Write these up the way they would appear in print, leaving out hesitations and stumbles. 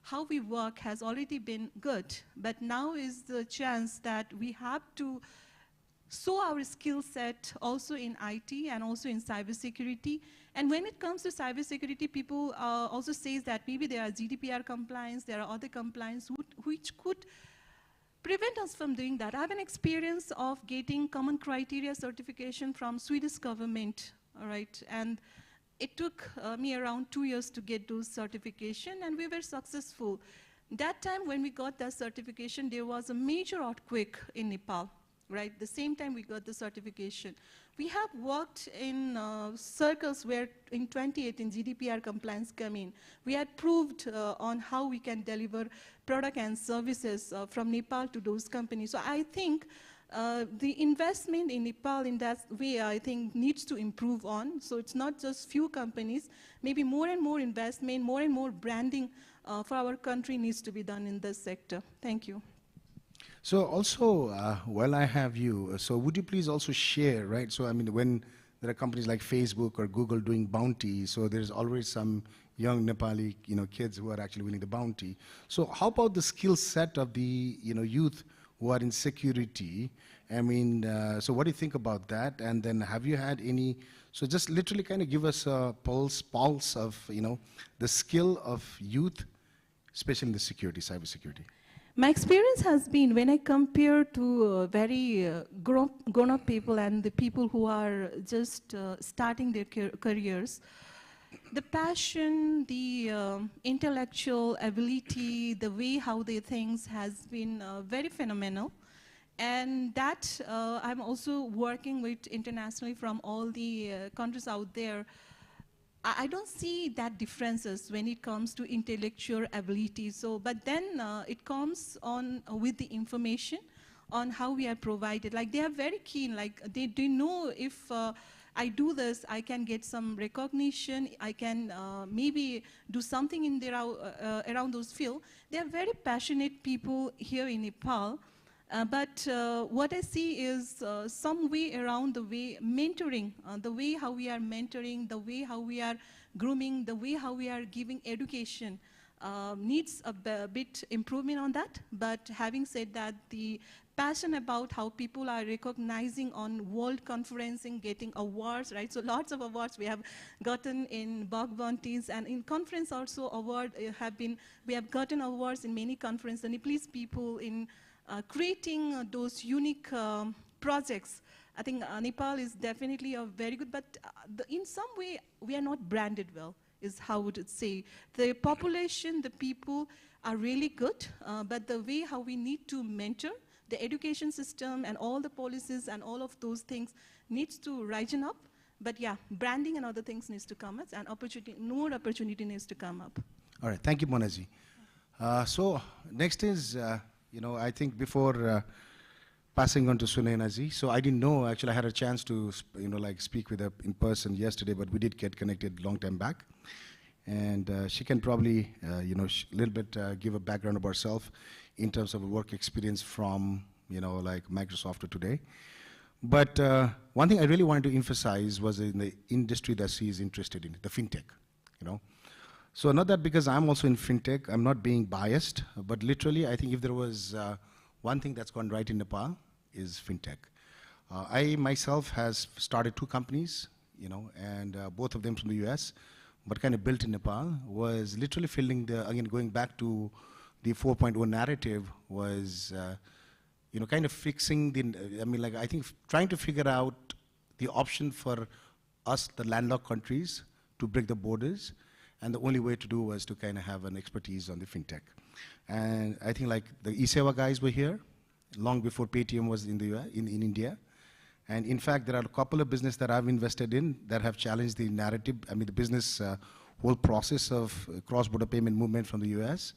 how we work has already been good, but now is the chance that we have to show our skill set also in IT and also in cybersecurity. And when it comes to cybersecurity, people also say that maybe there are GDPR compliance, there are other compliance which could prevent us from doing that. I have an experience of getting common criteria certification from Swedish government, all right? And it took me around 2 years to get those certification, and we were successful. That time when we got that certification, there was a major earthquake in Nepal, right? The same time we got the certification. We have worked in circles where in 2018 GDPR compliance came in. We had proved on how we can deliver product and services from Nepal to those companies. So I think the investment in Nepal in that way, I think, needs to improve on. So it's not just few companies, maybe more and more investment, more and more branding for our country needs to be done in this sector. Thank you. So also, while I have you, so would you please also share, right? So I mean, when there are companies like Facebook or Google doing bounty, so there's always some young Nepali, kids who are actually winning the bounty. So how about the skill set of the, youth who are in security? I mean, so what do you think about that? And then have you had any, so just literally kind of give us a pulse of, the skill of youth, especially in the security, cybersecurity. My experience has been when I compare to very grown-up people and the people who are just starting their careers, the passion, the intellectual ability, the way how they think has been very phenomenal. And that I'm also working with internationally from all the countries out there. I don't see that differences when it comes to intellectual ability. So, but then it comes on with the information on how we are provided. Like they are very keen, like they know if I do this, I can get some recognition, I can maybe do something in their, around those fields. They are very passionate people here in Nepal. But what I see is some way around the way mentoring, the way how we are mentoring, the way how we are grooming, the way how we are giving education needs a bit improvement on that. But having said that, the passion about how people are recognizing on world conferencing, getting awards, right? So lots of awards we have gotten in bug bounties, and in conference also award we have gotten awards in many conferences. And please people in creating those unique projects. I think Nepal is definitely a very good, but in some way we are not branded well, is how would it say. The population, the people are really good, but the way how we need to mentor, the education system and all the policies and all of those things needs to ripen up. But yeah, branding and other things needs to come up, and more opportunity needs to come up. All right, thank you, Monaji. So next is, I think before passing on to Sunaina ji, so I didn't know, actually I had a chance to, speak with her in person yesterday, but we did get connected a long time back. And she can probably, a little bit give a background of herself in terms of work experience from, like Microsoft to today. But one thing I really wanted to emphasize was in the industry that she is interested in, the fintech, So not that because I'm also in fintech, I'm not being biased, but literally I think if there was one thing that's gone right in Nepal is fintech. I myself has started 2 companies, and both of them from the US, but kind of built in Nepal, was literally filling again, going back to the 4.0 narrative was, kind of fixing I think trying to figure out the option for us, the landlocked countries, to break the borders. And the only way to do was to kind of have an expertise on the fintech. And I think like the eSewa guys were here long before Paytm was in the US, in India. And in fact, there are a couple of businesses that I've invested in that have challenged the narrative, the business whole process of cross-border payment movement from the US.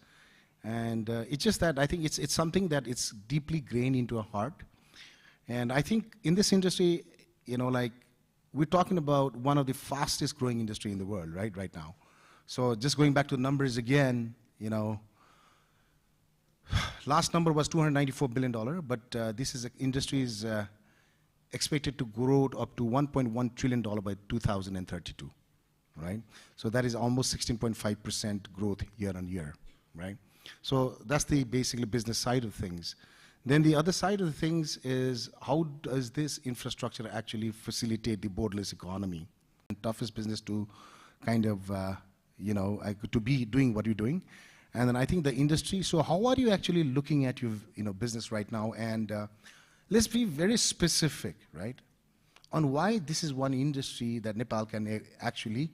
And it's just that I think it's something that it's deeply grained into our heart. And I think in this industry, we're talking about one of the fastest growing industry in the world, right now. So just going back to the numbers again, last number was $294 billion, but this is industry is expected to grow up to $1.1 trillion by 2032, right? So that is almost 16.5% growth year on year, right? So that's the basically business side of things. Then the other side of the things is how does this infrastructure actually facilitate the borderless economy? And toughest business to kind of, to be doing what you're doing. And then I think the industry, so how are you actually looking at your business right now? And let's be very specific, right, on why this is one industry that Nepal can actually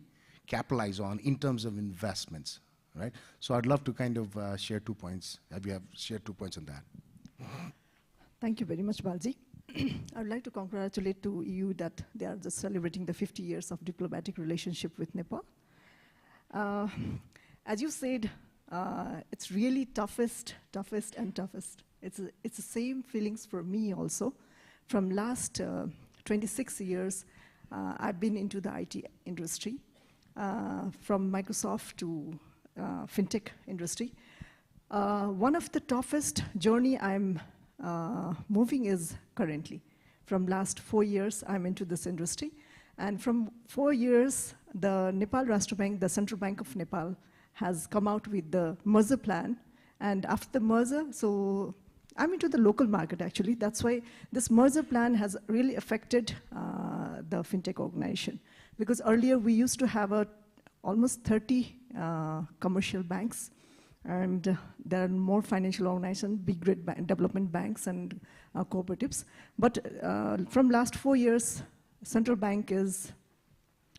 capitalize on in terms of investments, right? So I'd love to kind of share 2 points. We have shared 2 points on that. Thank you very much, Balji. I would like to congratulate to you that they are just celebrating the 50 years of diplomatic relationship with Nepal. As you said, it's really toughest and toughest. It's the same feelings for me also. From last 26 years, I've been into the IT industry, from Microsoft to fintech industry. One of the toughest journey I'm moving is currently. From last 4 years, I'm into this industry. And from 4 years, the Nepal Rashtra Bank, the Central Bank of Nepal, has come out with the merger plan. And after the merger, so I'm into the local market actually. That's why this merger plan has really affected the fintech organization. Because earlier we used to have almost 30 commercial banks. And there are more financial organizations, big development banks and cooperatives. But from last 4 years, Central Bank is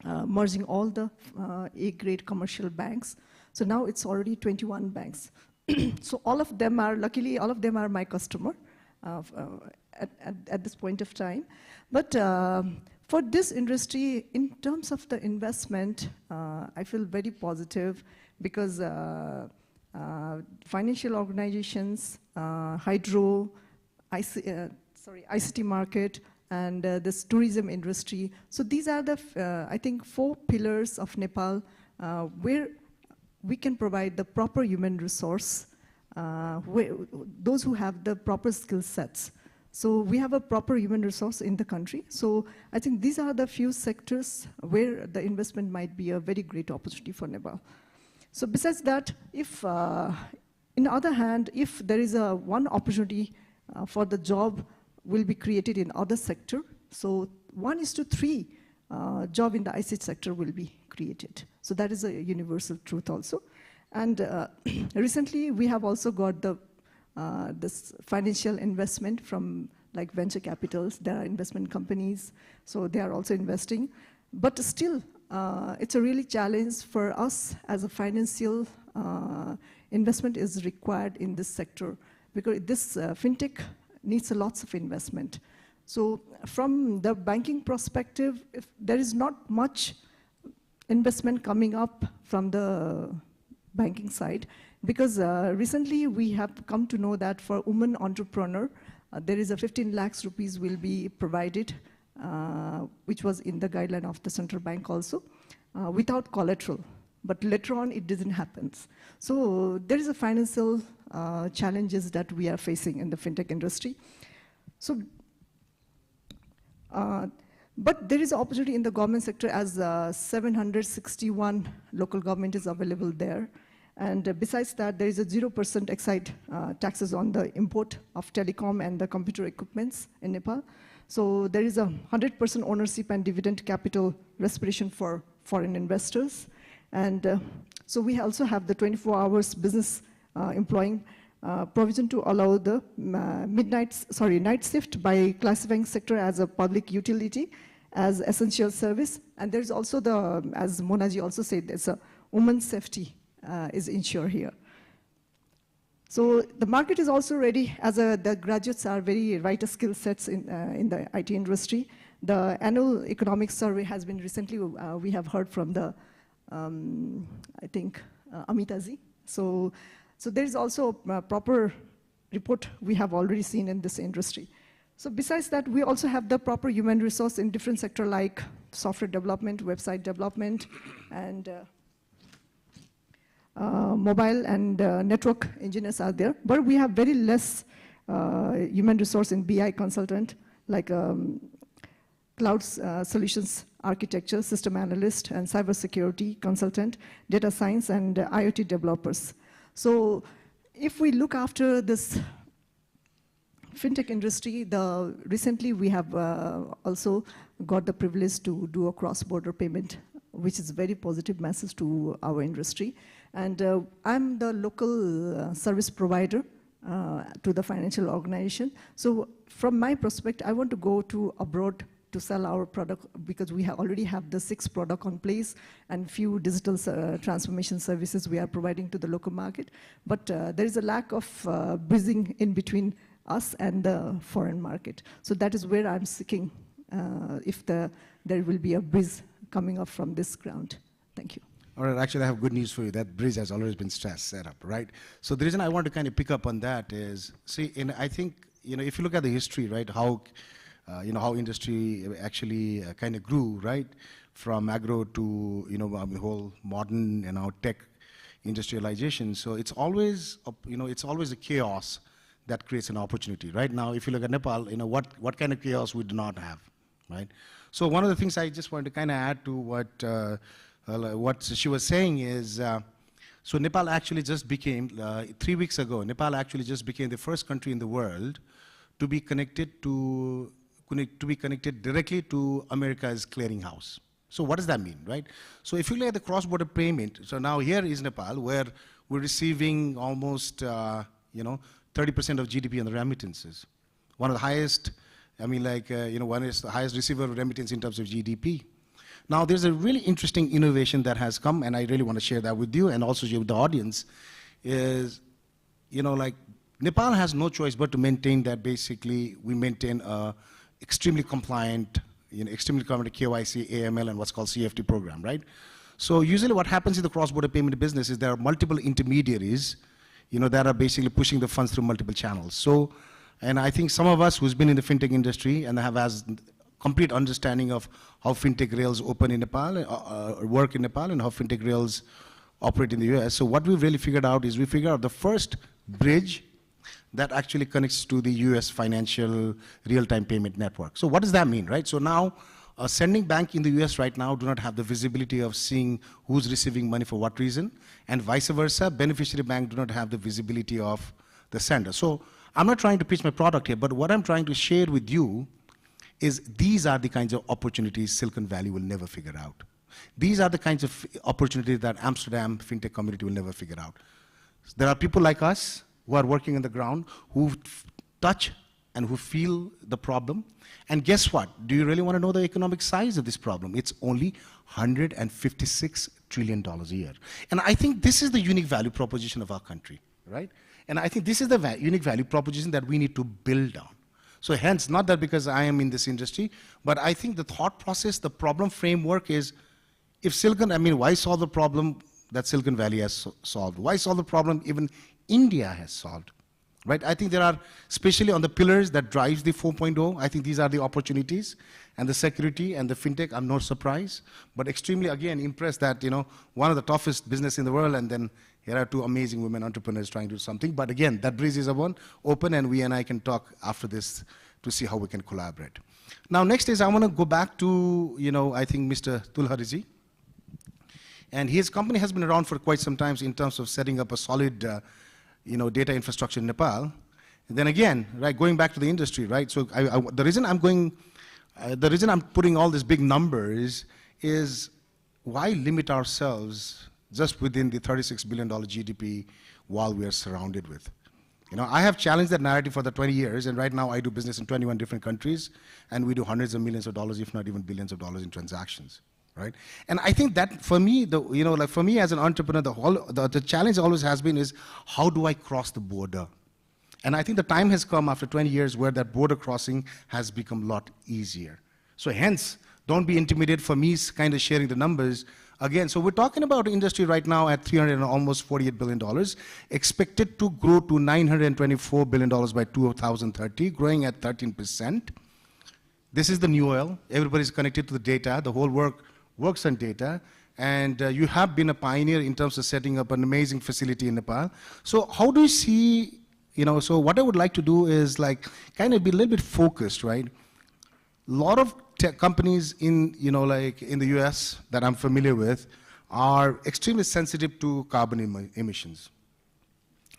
merging all the A-grade commercial banks. So now it's already 21 banks. So all of them are, luckily, all of them are my customer at this point of time. But for this industry, in terms of the investment, I feel very positive because financial organizations, hydro, ICT market, and this tourism industry. So these are the, I think, 4 pillars of Nepal where we can provide the proper human resource, those who have the proper skill sets. So we have a proper human resource in the country. So I think these are the few sectors where the investment might be a very great opportunity for Nepal. So besides that, if, in the other hand, if there is one opportunity for the job will be created in other sector, so 1:3 job in the ICT sector will be created. So that is a universal truth also. And recently we have also got the this financial investment from like venture capitals. There are investment companies, so they are also investing. But still, it's a really challenge for us as a financial investment is required in this sector because this fintech needs lots of investment. So from the banking perspective, if there is not much investment coming up from the banking side, because recently we have come to know that for women entrepreneur, there is a 15 lakhs rupees will be provided, which was in the guideline of the central bank also, without collateral. But later on, it didn't happen. So there is a financial challenges that we are facing in the fintech industry. So, but there is opportunity in the government sector as 761 local government is available there. And besides that, there is a 0% excise taxes on the import of telecom and the computer equipments in Nepal. So there is a 100% ownership and dividend capital respiration for foreign investors. And so we also have the 24 hours business employing provision to allow the night shift by classifying sector as a public utility, as essential service. And there's also the, as Monaji also said, there's a women's safety is ensured here. So the market is also ready, as the graduates are very right skill sets in the IT industry. The annual economic survey has been recently, we have heard from the, I think, Amitaji. So there is also a proper report we have already seen in this industry. So besides that, we also have the proper human resource in different sector like software development, website development, and mobile and network engineers are there. But we have very less human resource in BI consultant, like cloud solutions architecture, system analyst, and cybersecurity consultant, data science, and IoT developers. So if we look after this fintech industry, recently we have also got the privilege to do a cross-border payment, which is a very positive message to our industry. And I'm the local service provider to the financial organization. So from my perspective, I want to go to abroad to sell our product, because we already have the 6 product on place and few digital transformation services we are providing to the local market. But there is a lack of bridging in between us and the foreign market. So that is where I'm seeking if there will be a bridge coming up from this ground. Thank you. All right, actually I have good news for you. That bridge has always been set up, right? So the reason I want to kind of pick up on that is, see, I think, if you look at the history, right, how how industry actually kind of grew, right, from agro to, the whole modern, tech industrialization. So it's always, it's always a chaos that creates an opportunity. Right now, if you look at Nepal, what kind of chaos we do not have, right? So one of the things I just wanted to kind of add to what she was saying is, so Nepal actually just became, 3 weeks ago, Nepal actually just became the first country in the world to be connected directly to America's clearinghouse. So what does that mean, right? So if you look at the cross-border payment, so now here is Nepal, where we're receiving almost, 30% of GDP on the remittances. One of the highest, one is the highest receiver of remittance in terms of GDP. Now, there's a really interesting innovation that has come, and I really want to share that with you and also share with the audience, is, Nepal has no choice but to maintain that basically we maintain a extremely compliant, KYC, AML, and what's called CFT program, right? So usually what happens in the cross-border payment business is there are multiple intermediaries, that are basically pushing the funds through multiple channels. So, and I think some of us who's been in the fintech industry and have as complete understanding of how fintech rails open in Nepal, work in Nepal, and how fintech rails operate in the US. So what we've really figured out is we figured out the first bridge that actually connects to the US financial real-time payment network. So what does that mean, right? So now, a sending bank in the US right now do not have the visibility of seeing who's receiving money for what reason, and vice versa, beneficiary bank do not have the visibility of the sender. So I'm not trying to pitch my product here, but what I'm trying to share with you is these are the kinds of opportunities Silicon Valley will never figure out. These are the kinds of opportunities that Amsterdam fintech community will never figure out. There are people like us who are working on the ground, who touch and who feel the problem. And guess what? Do you really want to know the economic size of this problem? It's only $156 trillion a year. And I think this is the unique value proposition of our country, right? And I think this is the unique value proposition that we need to build on. So hence, not that because I am in this industry, but I think the thought process, the problem framework is, if why solve the problem that Silicon Valley has solved? Why solve the problem even India has solved, right? I think there are, especially on the pillars that drives the 4.0, I think these are the opportunities, and the security and the fintech, I'm not surprised, but extremely, again, impressed that, one of the toughest business in the world, and then here are 2 amazing women entrepreneurs trying to do something. But again, that bridge is open, and we and I can talk after this to see how we can collaborate. Now, next is I want to go back to, I think Mr. Tulhariji. And his company has been around for quite some time in terms of setting up a solid, data infrastructure in Nepal. And then again, right, going back to the industry, right? So the reason I'm putting all these big numbers is why limit ourselves just within the $36 billion GDP while we are surrounded with? I have challenged that narrative for the 20 years, and right now I do business in 21 different countries, and we do hundreds of millions of dollars, if not even billions of dollars in transactions, right? And I think that for me, for me as an entrepreneur, the challenge always has been is, how do I cross the border? And I think the time has come after 20 years where that border crossing has become a lot easier. So hence, don't be intimidated for me kind of sharing the numbers. Again, so we're talking about industry right now at almost $48 billion, expected to grow to $924 billion by 2030, growing at 13%. This is the new oil. Everybody's connected to the data. The whole works on data. And you have been a pioneer in terms of setting up an amazing facility in Nepal. So how do you see, so what I would like to do is kind of be a little bit focused, right? A lot of tech companies in, in the US that I'm familiar with are extremely sensitive to carbon emissions.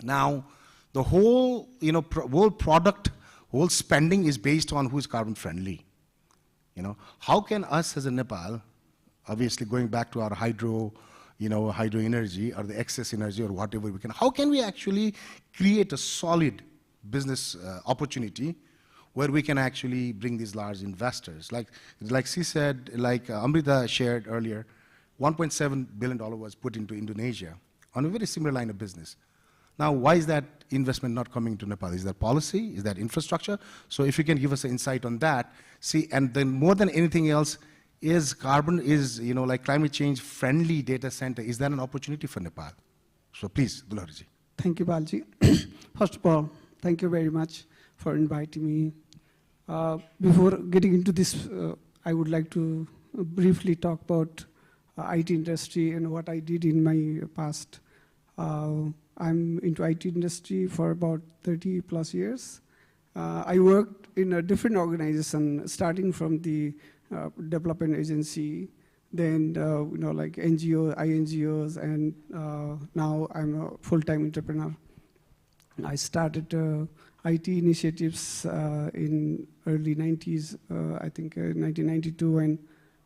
Now, the whole, whole product, whole spending is based on who's carbon friendly. How can us as a Nepal, obviously going back to our hydro energy or the excess energy or whatever we can, how can we actually create a solid business opportunity where we can actually bring these large investors? Like she said, like Amrita shared earlier, $1.7 billion was put into Indonesia on a very similar line of business. Now, why is that investment not coming to Nepal? Is that policy? Is that infrastructure? So if you can give us an insight on that. See, and then more than anything else, is like climate change friendly data center, is that an opportunity for Nepal? So please, Dulharji. Thank you, Balji. First of all, thank you very much for inviting me. Before getting into this, I would like to briefly talk about IT industry and what I did in my past. I'm into IT industry for about 30 plus years. I worked in a different organization, starting from the development agency, then like NGO, INGOs, and now I'm a full-time entrepreneur. I started IT initiatives in early 90s, I think 1992, when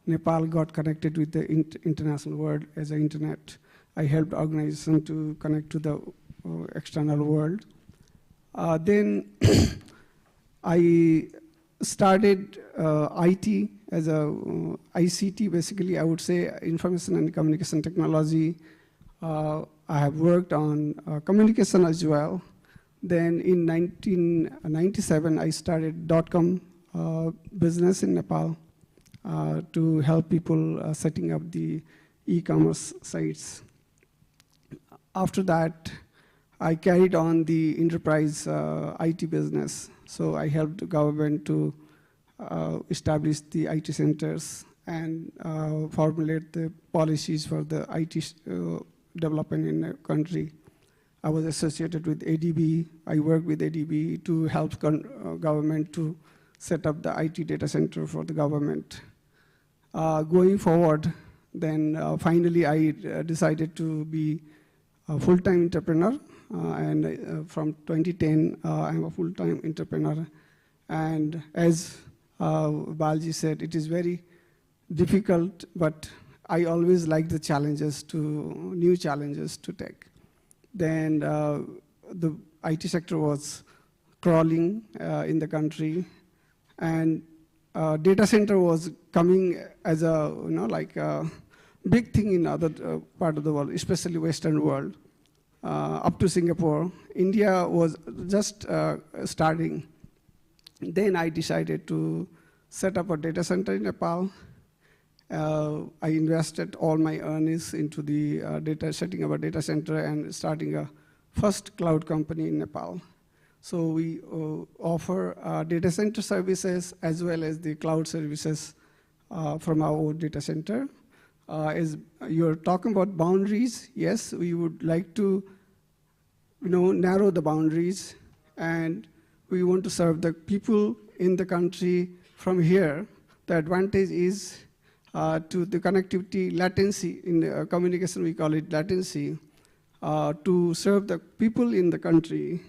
Nepal got connected with the international world as an internet. I helped organization to connect to the external world. Then I started IT as a ICT, basically, I would say information and communication technology. I have worked on communication as well. Then in 1997, I started .com business in Nepal to help people setting up the e-commerce sites. After that, I carried on the enterprise IT business. So I helped the government to establish the IT centers and formulate the policies for the IT development in the country. I was associated with ADB. I worked with ADB to help government to set up the IT data center for the government. Going forward, then finally I decided to be a full-time entrepreneur. And from 2010, I'm a full-time entrepreneur. And as Balji said, it is very difficult, but I always like the new challenges to take. Then the IT sector was crawling in the country, and data center was coming as a like a big thing in other part of the world, especially Western world. Up to Singapore. India was just starting. Then I decided to set up a data center in Nepal. I invested all my earnings into the setting up a data center and starting a first cloud company in Nepal. So we offer data center services as well as the cloud services from our own data center. As you're talking about boundaries, yes, we would like to narrow the boundaries, and we want to serve the people in the country from here. The advantage is to the connectivity latency. In the communication, we call it latency. To serve the people in the country,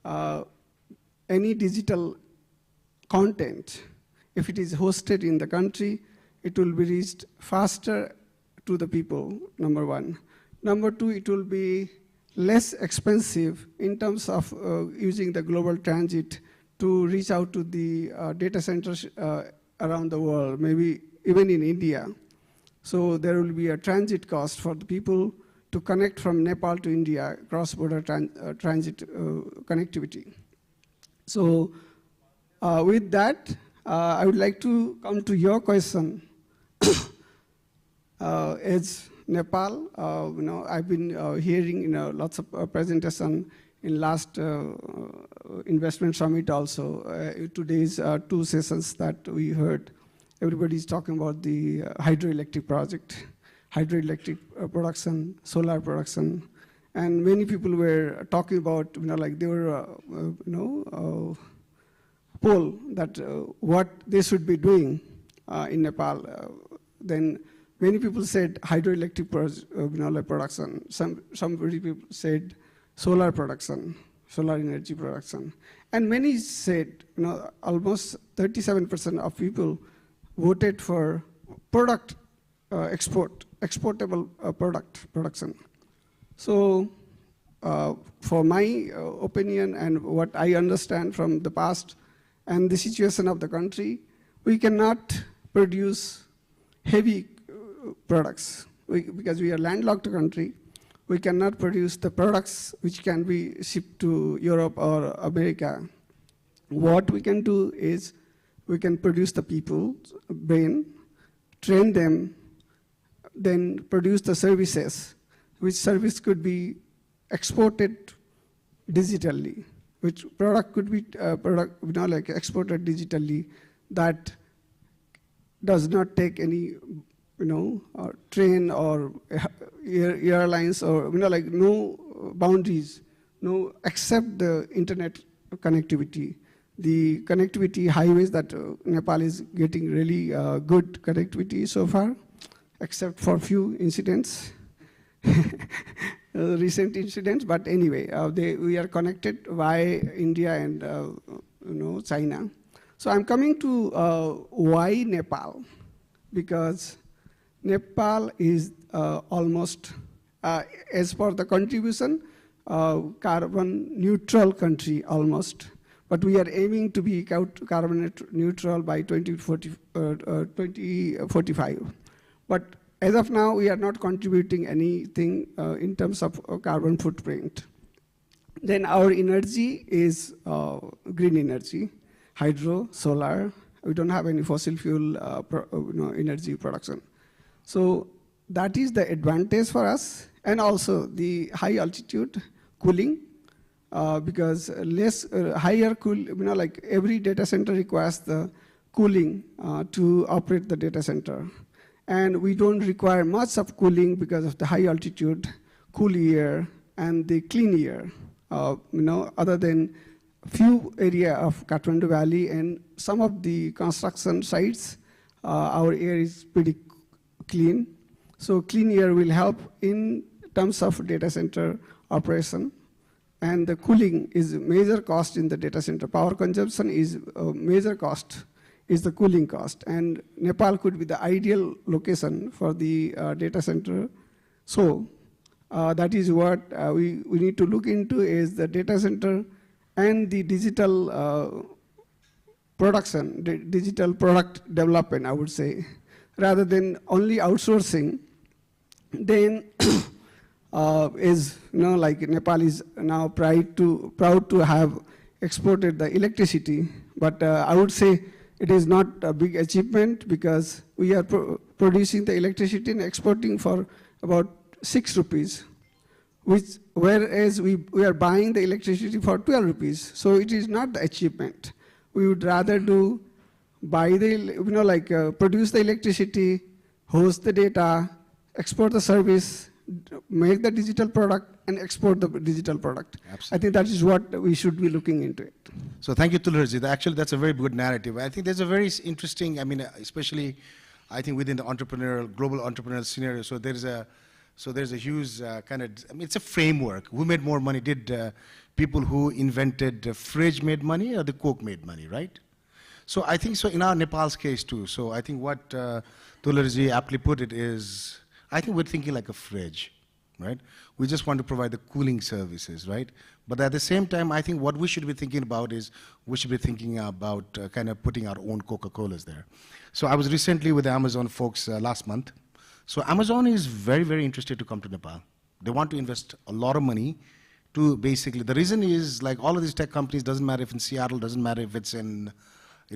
any digital content, if it is hosted in the country, it will be reached faster to the people, number one. Number two, it will be less expensive in terms of using the global transit to reach out to the data centers around the world, maybe even in India. So there will be a transit cost for the people to connect from Nepal to India, cross-border transit connectivity. So with that, I would like to come to your question. As Nepal, I've been hearing lots of presentation in last investment summit also. Today's 2 sessions that we heard, everybody's talking about the hydroelectric project, hydroelectric production, solar production, and many people were talking about, like they were, poll that what they should be doing in Nepal. Then many people said hydroelectric production. Some people said solar production, solar energy production. And many said, almost 37% of people voted for product exportable product production. So for my opinion and what I understand from the past and the situation of the country, we cannot produce heavy products because we are landlocked country. We cannot produce the products which can be shipped to Europe or America. What we can do is we can produce the people's brain, train them, then produce the services, which service could be exported digitally, which product could be exported digitally that does not take any train or airlines or no boundaries, no except the internet connectivity. The connectivity highways that Nepal is getting really good connectivity so far, except for few incidents, recent incidents. But anyway, we are connected via India and China. So I'm coming to why Nepal, because Nepal is almost, as per the contribution, carbon neutral country almost. But we are aiming to be carbon neutral by 2045. But as of now, we are not contributing anything in terms of carbon footprint. Then our energy is green energy, hydro, solar. We don't have any fossil fuel energy production. So that is the advantage for us. And also the high altitude cooling, because higher like every data center requires the cooling to operate the data center. And we don't require much of cooling because of the high altitude, cool air, and the clean air. Other than few area of Kathmandu Valley and some of the construction sites, our air is pretty clean. So clean air will help in terms of data center operation. And the cooling is a major cost in the data center. Power consumption is a major cost, is the cooling cost. And Nepal could be the ideal location for the data center. So that is what we need to look into is the data center and the digital production, the digital product development, I would say, rather than only outsourcing. Then is like Nepal is now proud to have exported the electricity, but I would say it is not a big achievement because we are producing the electricity and exporting for about 6 rupees, whereas we are buying the electricity for 12 rupees. So it is not the achievement. We would rather buy the produce the electricity, host the data, export the service, make the digital product and export the digital product. Absolutely. I think that is what we should be looking into it. So thank you, Tulharji. Actually, that's a very good narrative. I think there's a very interesting, especially I think within the global entrepreneurial scenario. So there's a huge it's a framework. Who made more money? Did people who invented the fridge made money or the Coke made money, right? So I think so in our Nepal's case too. So I think what Tulharji aptly put it is, I think we're thinking like a fridge, right? We just want to provide the cooling services, right? But at the same time, I think what we should be thinking about is we should be thinking about kind of putting our own Coca-Colas there. So I was recently with the Amazon folks last month. So Amazon is very, very interested to come to Nepal. They want to invest a lot of money to basically, the reason is like all of these tech companies, doesn't matter if in Seattle, doesn't matter if it's in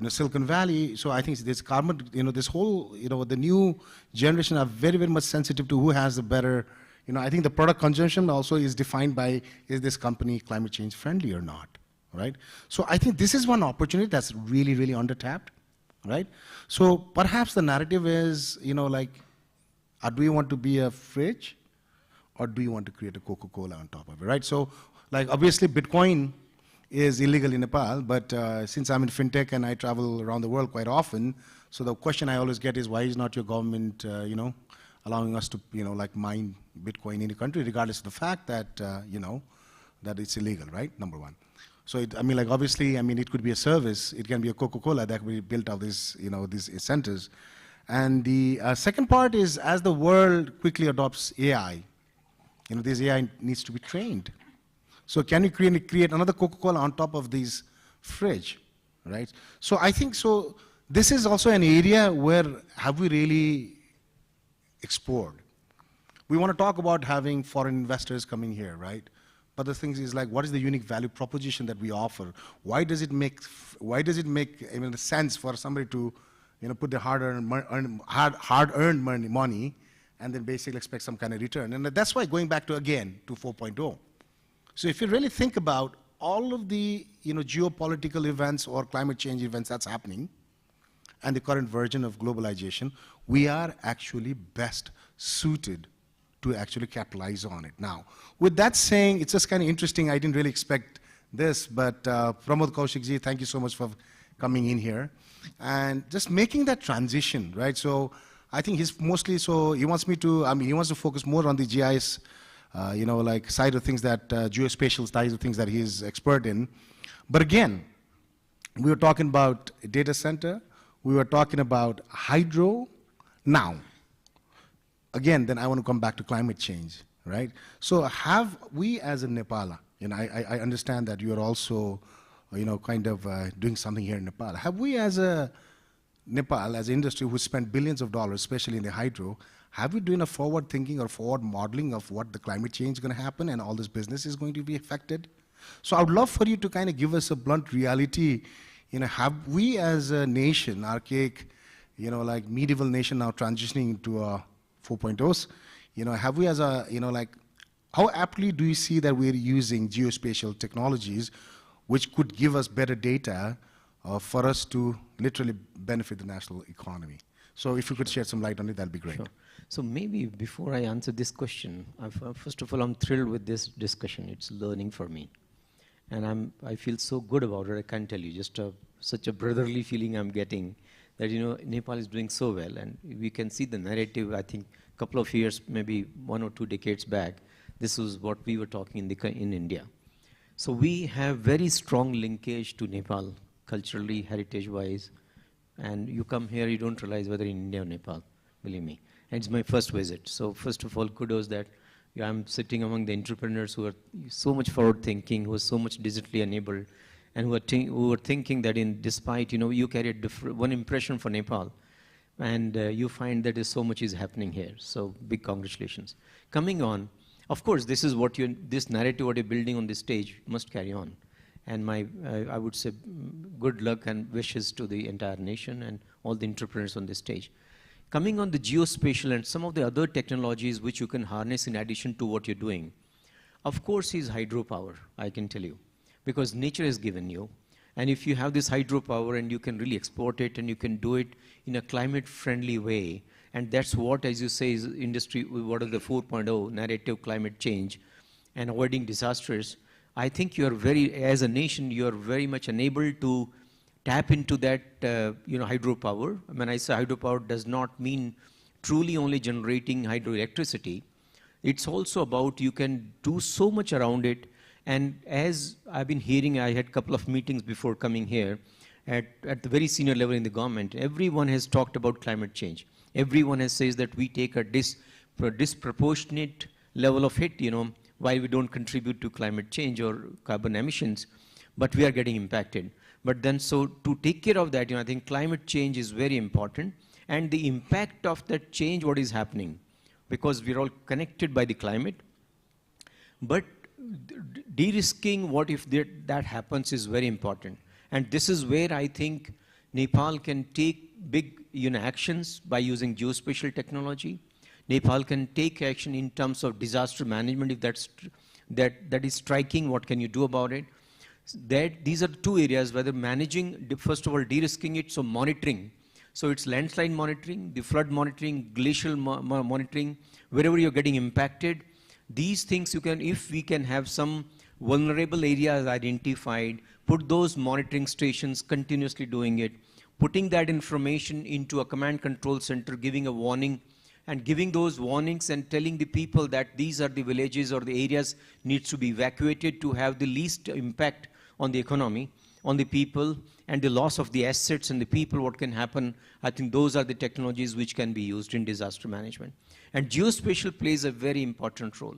Silicon Valley. So I think this carbon, this whole, the new generation are very, very much sensitive to who has the better, I think the product consumption also is defined by, is this company climate change friendly or not, right? So I think this is one opportunity that's really, really undertapped, right? So perhaps the narrative is, do you want to be a fridge or do you want to create a Coca-Cola on top of it, right? So like obviously Bitcoin is illegal in Nepal, but since I'm in fintech and I travel around the world quite often, so the question I always get is why is not your government, allowing us to, mine Bitcoin in the country, regardless of the fact that, that it's illegal, right? Number one. So I mean, like obviously, I mean, it could be a service. It can be a Coca-Cola that will be built out these, these centers. And the second part is, as the world quickly adopts AI, this AI needs to be trained. So can you create another Coca-Cola on top of these fridge, right? So I think so. This is also an area where have we really explored? We want to talk about having foreign investors coming here, right? But the thing is like, what is the unique value proposition that we offer? Why does it make even sense for somebody to, put their hard-earned money and then basically expect some kind of return? And that's why going back to 4.0. So if you really think about all of the, geopolitical events or climate change events that's happening, and the current version of globalization, we are actually best suited to actually capitalize on it. Now, with that saying, it's just kind of interesting. I didn't really expect this, but Pramod Kaushikji, thank you so much for coming in here and just making that transition, right? So I think he's mostly, he wants me to, he wants to focus more on the GIS, like side of things that, geospatial side of things that he's expert in. But again, we were talking about a data center, we were talking about hydro. Now, again, then I want to come back to climate change, right? So have we as a Nepal, I understand that you are also, kind of doing something here in Nepal. Have we as a Nepal, as an industry who spent billions of dollars, especially in the hydro, have we doing a forward thinking or forward modeling of what the climate change is going to happen and all this business is going to be affected? So I would love for you to kind of give us a blunt reality. Have we as a nation, archaic, like medieval nation now transitioning into a 4.0s, have we as a, how aptly do you see that we're using geospatial technologies which could give us better data for us to literally benefit the national economy? So if you could shed some light on it, that'd be great. Sure. So maybe before I answer this question, first of all, I'm thrilled with this discussion. It's learning for me. And I feel so good about it, I can't tell you, just such a brotherly feeling I'm getting that, Nepal is doing so well. And we can see the narrative, I think, a couple of years, maybe 1 or 2 decades back, this was what we were talking in India. So we have very strong linkage to Nepal, culturally, heritage-wise. And you come here, you don't realize whether in India or Nepal, believe me. And it's my first visit. So first of all, kudos that I'm sitting among the entrepreneurs who are so much forward-thinking, who are so much digitally enabled, and who are thinking that despite, you carry one impression for Nepal, and you find that so much is happening here. So big congratulations. Coming on, of course, this is what this narrative what you're building on this stage must carry on. And I would say good luck and wishes to the entire nation and all the entrepreneurs on this stage. Coming on the geospatial and some of the other technologies which you can harness in addition to what you're doing, of course is hydropower, I can tell you, because nature has given you. And if you have this hydropower and you can really export it and you can do it in a climate-friendly way, and that's what, as you say, is industry, what are the 4.0 narrative climate change and avoiding disasters, I think you are as a nation, you are very much enabled to tap into that, hydropower. When I say hydropower, does not mean truly only generating hydroelectricity. It's also about you can do so much around it. And as I've been hearing, I had a couple of meetings before coming here at the very senior level in the government. Everyone has talked about climate change. Everyone has says that we take a disproportionate level of hit, while we don't contribute to climate change or carbon emissions, but we are getting impacted. But then, so to take care of that, I think climate change is very important, and the impact of that change, what is happening, because we're all connected by the climate. But de-risking what if that happens is very important. And this is where I think Nepal can take big actions by using geospatial technology. Nepal can take action in terms of disaster management if that is striking, what can you do about it? These are the 2 areas, whether managing, first of all, de-risking it, so monitoring. So it's landslide monitoring, the flood monitoring, glacial monitoring, wherever you're getting impacted. These things you can, if we can have some vulnerable areas identified, put those monitoring stations continuously doing it, putting that information into a command control center, giving a warning and giving those warnings and telling the people that these are the villages or the areas needs to be evacuated to have the least impact on the economy, on the people, and the loss of the assets and the people, what can happen. I think those are the technologies which can be used in disaster management. And geospatial plays a very important role.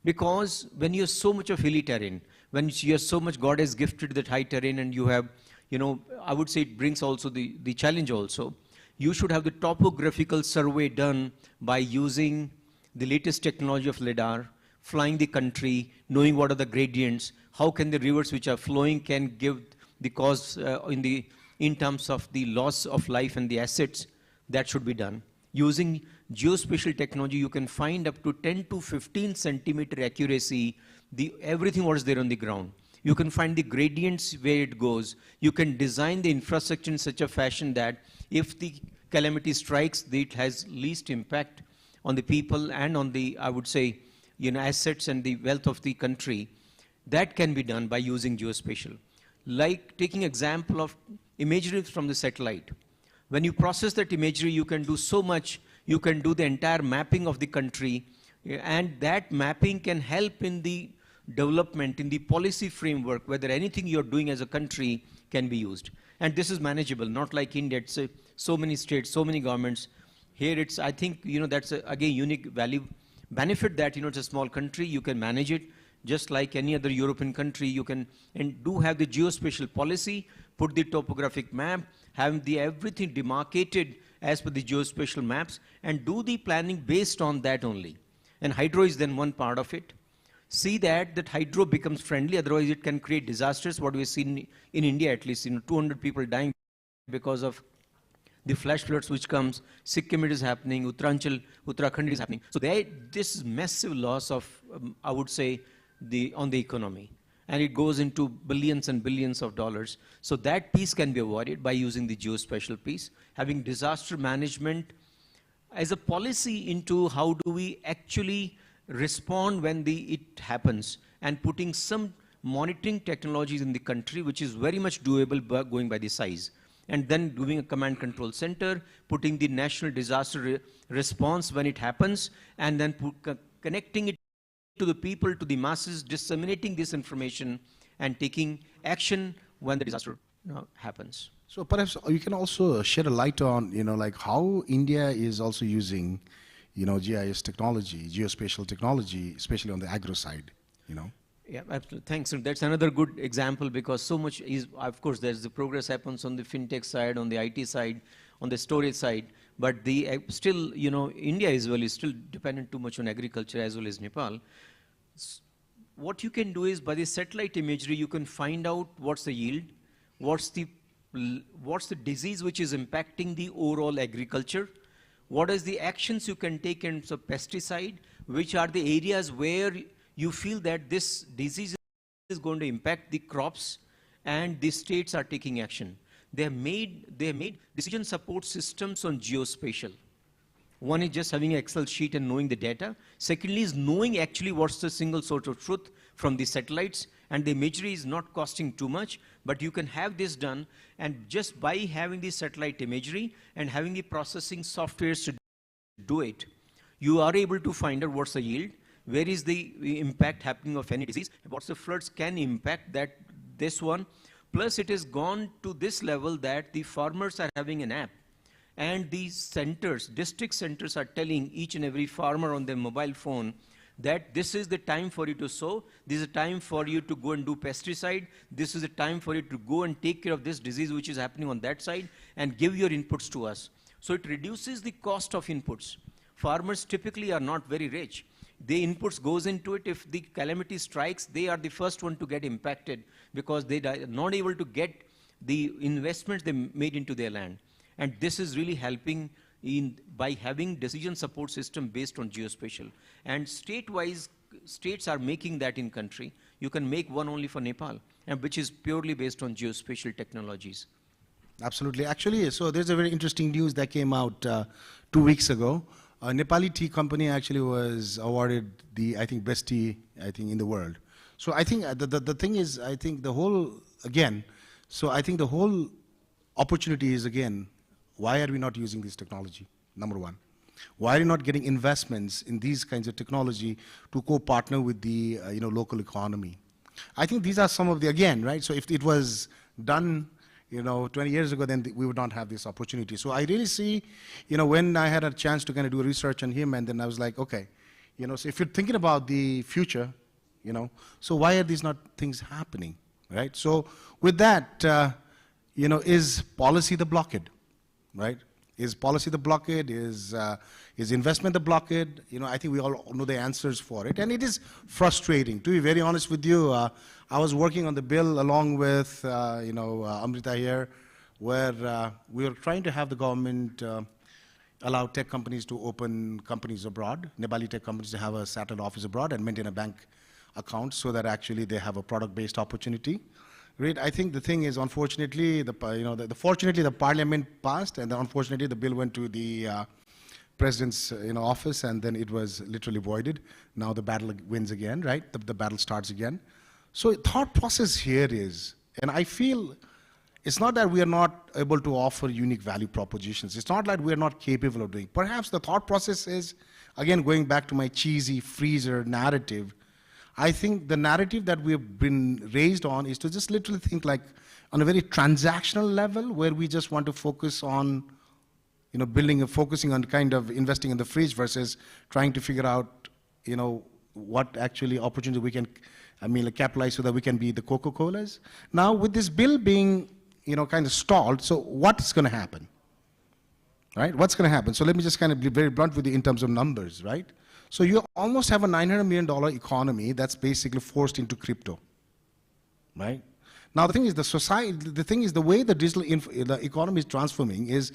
Because when you have so much of hilly terrain, when you have so much, God has gifted that high terrain, and you have, I would say it brings also the challenge also. You should have the topographical survey done by using the latest technology of LiDAR, flying the country, knowing what are the gradients, how can the rivers which are flowing can give the cause in terms of the loss of life and the assets. That should be done. Using geospatial technology, you can find up to 10 to 15 centimeter accuracy, everything what is there on the ground. You can find the gradients where it goes. You can design the infrastructure in such a fashion that if the calamity strikes, it has least impact on the people and on the, I would say, assets and the wealth of the country. That can be done by using geospatial. Like taking example of imagery from the satellite. When you process that imagery, you can do so much. You can do the entire mapping of the country, and that mapping can help in the development, in the policy framework, whether anything you're doing as a country can be used. And this is manageable, not like India. It's so many states, so many governments. Here it's, I think, that's again unique benefit that, it's a small country, you can manage it. Just like any other European country, you can, and do have the geospatial policy, put the topographic map, have everything demarcated as per the geospatial maps, and do the planning based on that only. And hydro is then one part of it. See that hydro becomes friendly, otherwise it can create disasters. What we've seen in India, at least, 200 people dying because of the flash floods which comes. Sikkim it is happening, Uttarakhand is happening. So this massive loss of, I would say, on the economy. And it goes into billions and billions of dollars. So that piece can be avoided by using the geospatial piece. Having disaster management as a policy into how do we actually respond when it happens, and putting some monitoring technologies in the country, which is very much doable by going by the size. And then doing a command control center, putting the national disaster response when it happens, and then connecting it to the people, to the masses, disseminating this information, and taking action when the disaster happens. So perhaps you can also shed a light on, like how India is also using, GIS technology, geospatial technology, especially on the agro side, Yeah, absolutely. Thanks. So that's another good example, because so much is, of course, there's the progress happens on the fintech side, on the IT side, on the storage side, but still, India as well is still dependent too much on agriculture as well as Nepal. What you can do is, by the satellite imagery, you can find out what's the yield, what's the disease which is impacting the overall agriculture, what is the actions you can take in terms of pesticide, which are the areas where you feel that this disease is going to impact the crops, and the states are taking action. They have made decision support systems on geospatial. One is just having an Excel sheet and knowing the data. Secondly is knowing actually what's the single source of truth from the satellites, and the imagery is not costing too much, but you can have this done, and just by having the satellite imagery and having the processing softwares to do it, you are able to find out what's the yield, where is the impact happening of any disease, what's the floods can impact this one. Plus it has gone to this level that the farmers are having an app, and these centers, district centers, are telling each and every farmer on their mobile phone that this is the time for you to sow, this is a time for you to go and do pesticide, this is a time for you to go and take care of this disease which is happening on that side, and give your inputs to us. So it reduces the cost of inputs. Farmers typically are not very rich. The inputs goes into it. If the calamity strikes, they are the first one to get impacted, because they are not able to get the investments they made into their land. And this is really helping by having decision support system based on geospatial. And state-wise, states are making that in country. You can make one only for Nepal, and which is purely based on geospatial technologies. Absolutely. Actually, so there's a very interesting news that came out 2 weeks ago. A Nepali tea company actually was awarded the, I think, best tea, I think, in the world. So I think the thing is, I think the whole, again, so I think the whole opportunity is, again, why are we not using this technology, number one? Why are you not getting investments in these kinds of technology to co-partner with the local economy? I think these are some of the, again, right? So if it was done 20 years ago, then we would not have this opportunity. So I really see, when I had a chance to kind of do research on him, and then I was like, okay, so if you're thinking about the future, so why are these not things happening, right? So with that, is policy the blockade, right? Is policy the blockade? Is investment the blockade? I think we all know the answers for it, and it is frustrating. To be very honest with you, I was working on the bill along with Amrita here, where we were trying to have the government allow tech companies to open companies abroad, Nepali tech companies to have a satellite office abroad and maintain a bank account so that actually they have a product-based opportunity. Right. I think the thing is, unfortunately, fortunately the parliament passed, and then unfortunately the bill went to the president's office, and then it was literally voided. Now the battle wins again, right? The battle starts again. So thought process here is, and I feel it's not that we are not able to offer unique value propositions. It's not like we are not capable of doing. Perhaps the thought process is, again, going back to my cheesy freezer narrative, I think the narrative that we've been raised on is to just literally think like on a very transactional level, where we just want to focus on, focusing on kind of investing in the fridge versus trying to figure out, what actually opportunity we can, capitalize so that we can be the Coca-Colas. Now with this bill being, kind of stalled, so what's going to happen, right? What's going to happen? So let me just kind of be very blunt with you in terms of numbers, right? So you almost have a $900 million economy that's basically forced into crypto, right? Now the thing is, the way the the economy is transforming is,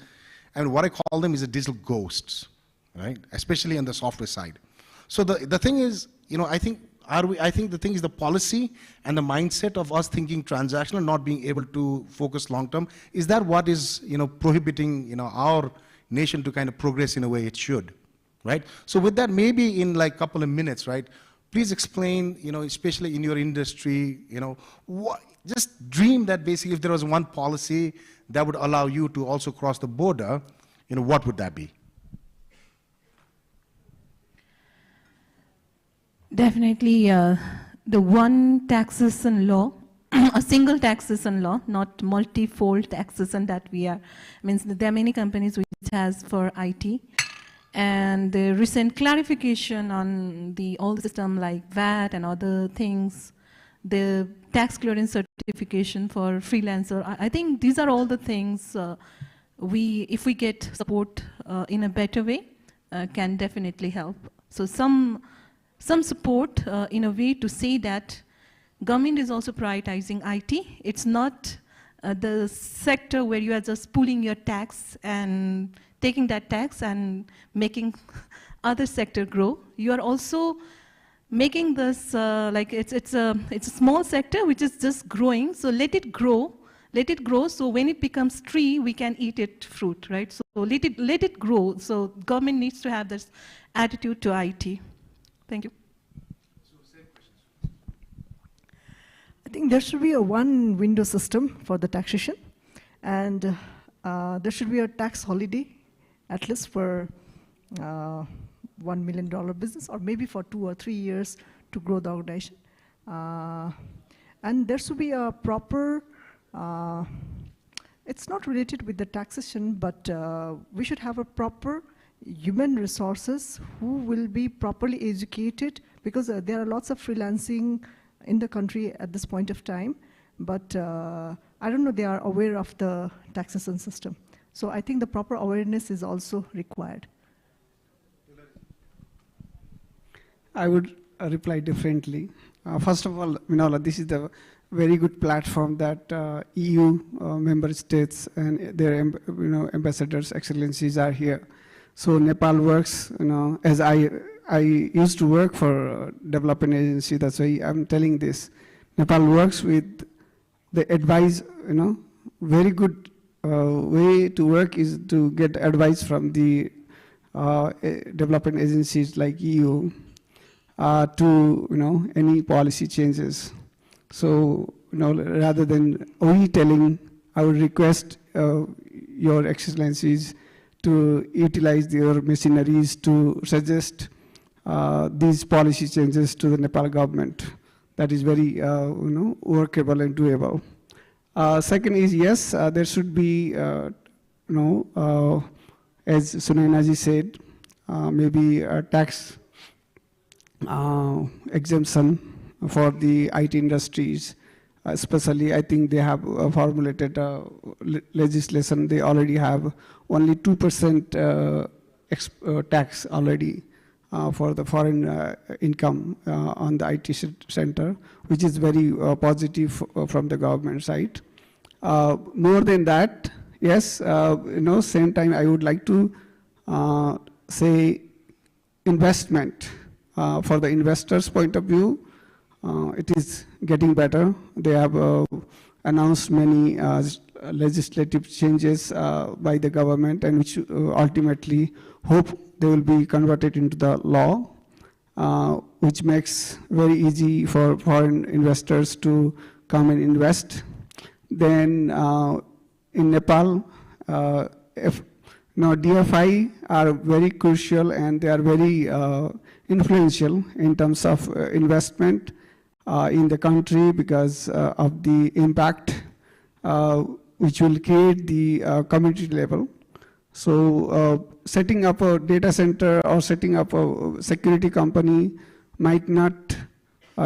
what I call them is the digital ghosts, right? Especially on the software side. So the thing is, I think the thing is the policy and the mindset of us thinking transactional, not being able to focus long term. Is that what is prohibiting our nation to kind of progress in a way it should? Right? So with that, maybe in like a couple of minutes, right, please explain, especially in your industry, just dream that basically if there was one policy that would allow you to also cross the border, what would that be? Definitely the one taxation law, a single taxation law, not multifold taxation that we are, means there are many companies which has for IT. And the recent clarification on all the system like VAT and other things, the tax clearance certification for freelancer, I think these are all the things if we get support in a better way, can definitely help. So some support in a way to say that government is also prioritizing IT. It's not the sector where you are just pulling your tax and taking that tax and making other sector grow. You are also making this it's a small sector which is just growing. So let it grow. So when it becomes tree, we can eat it fruit, right? So let it grow. So government needs to have this attitude to IT. Thank you. I think there should be a one window system for the taxation, and there should be a tax holiday, at least for $1 million business, or maybe for 2 or 3 years to grow the organization. And there should be a proper, it's not related with the taxation, but we should have a proper human resources who will be properly educated, because there are lots of freelancing in the country at this point of time, but I don't know they are aware of the taxation system. So I think the proper awareness is also required. I would reply differently. First of all, this is the very good platform that EU member states and their ambassadors, excellencies are here. So Nepal works, as I used to work for a development agency, that's why I'm telling this. Nepal works with the advice, very good way to work is to get advice from the development agencies like EU to any policy changes. So rather than only telling, I would request your excellencies to utilize their machineries to suggest these policy changes to the Nepal government. That is very workable and doable. Second is, yes, there should be, as Sunainaji said, maybe a tax exemption for the IT industries. Especially, I think they have formulated legislation. They already have only 2% tax already for the foreign income on the IT center, which is very positive from the government side. More than that, yes, same time I would like to say investment. For the investors' point of view, it is getting better. They have announced many legislative changes by the government, and which ultimately hope they will be converted into the law, which makes very easy for foreign investors to come and invest. Then in Nepal, DFI are very crucial, and they are very influential in terms of investment in the country because of the impact which will create the community level. So setting up a data center or setting up a security company might not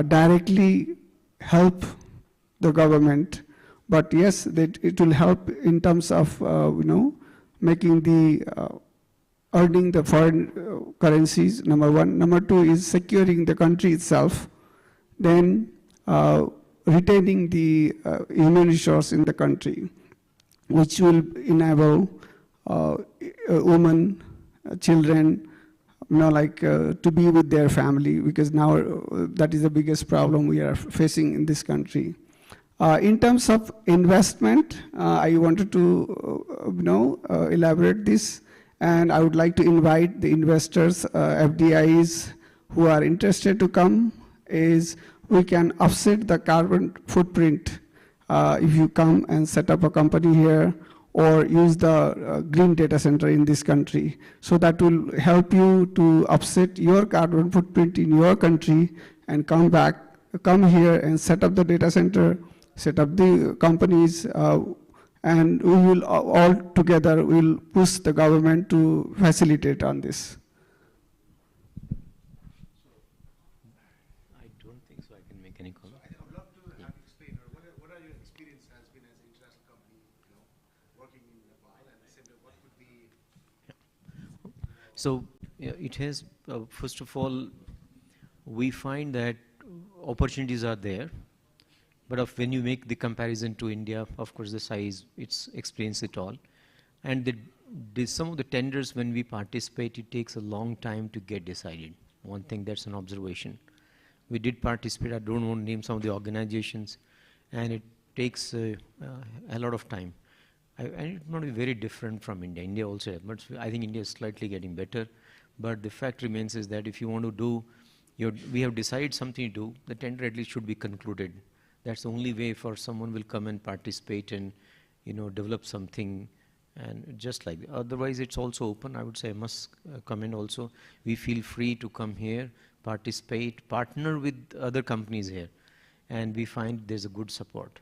directly help the government, but yes, it will help in terms of making the earning the foreign currencies, number one. Number two is securing the country itself. Then retaining the human resource in the country, which will enable women, children, to be with their family, because now that is the biggest problem we are facing in this country. In terms of investment, I wanted to elaborate this, and I would like to invite the investors, FDIs who are interested to come. Is we can offset the carbon footprint if you come and set up a company here or use the green data center in this country. So that will help you to offset your carbon footprint in your country and come here and set up the data center, set up the companies, and we will all together will push the government to facilitate on this. I don't think so I can make any comment. I would love to have you explain, what are your experience has been as an international company, working in Nepal, and what could be... So it has, first of all, we find that opportunities are there, but when you make the comparison to India, of course the size, it explains it all. And some of the tenders, when we participate, it takes a long time to get decided. One thing, that's an observation. We did participate, I don't want to name some of the organizations, and it takes a lot of time. And it's not very different from India. India also, but I think India is slightly getting better. But the fact remains is that if you want to do, we have decided something to do, the tender at least should be concluded. That's the only way for someone will come and participate and develop something, and just like that. Otherwise it's also open. I would say I must comment also, we feel free to come here, participate, partner with other companies here, and we find there's a good support.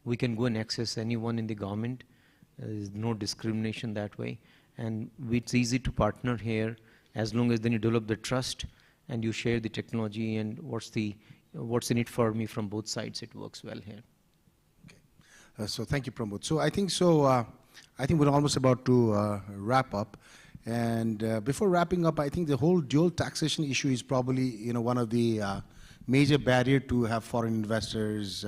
We can go and access anyone in the government. There's no discrimination that way, and it's easy to partner here as long as then you develop the trust and you share the technology and what's in it for me from both sides. It works well here. Okay. So thank you, Pramod. So I think we're almost about to wrap up. And before wrapping up, I think the whole dual taxation issue is probably one of the major barrier to have foreign investors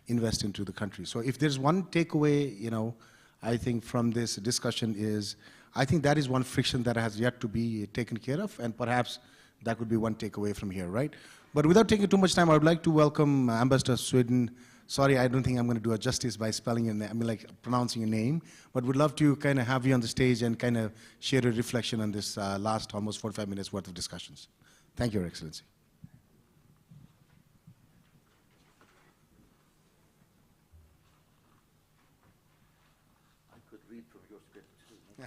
invest into the country. So if there's one takeaway, I think from this discussion is, I think that is one friction that has yet to be taken care of, and perhaps that could be one takeaway from here, right? But without taking too much time, I would like to welcome Ambassador Sweden. Sorry, I don't think I'm going to do a justice by spelling your name, pronouncing your name, but would love to kind of have you on the stage and kind of share a reflection on this last almost 45 minutes worth of discussions. Thank you, Your Excellency. could read from your script too. No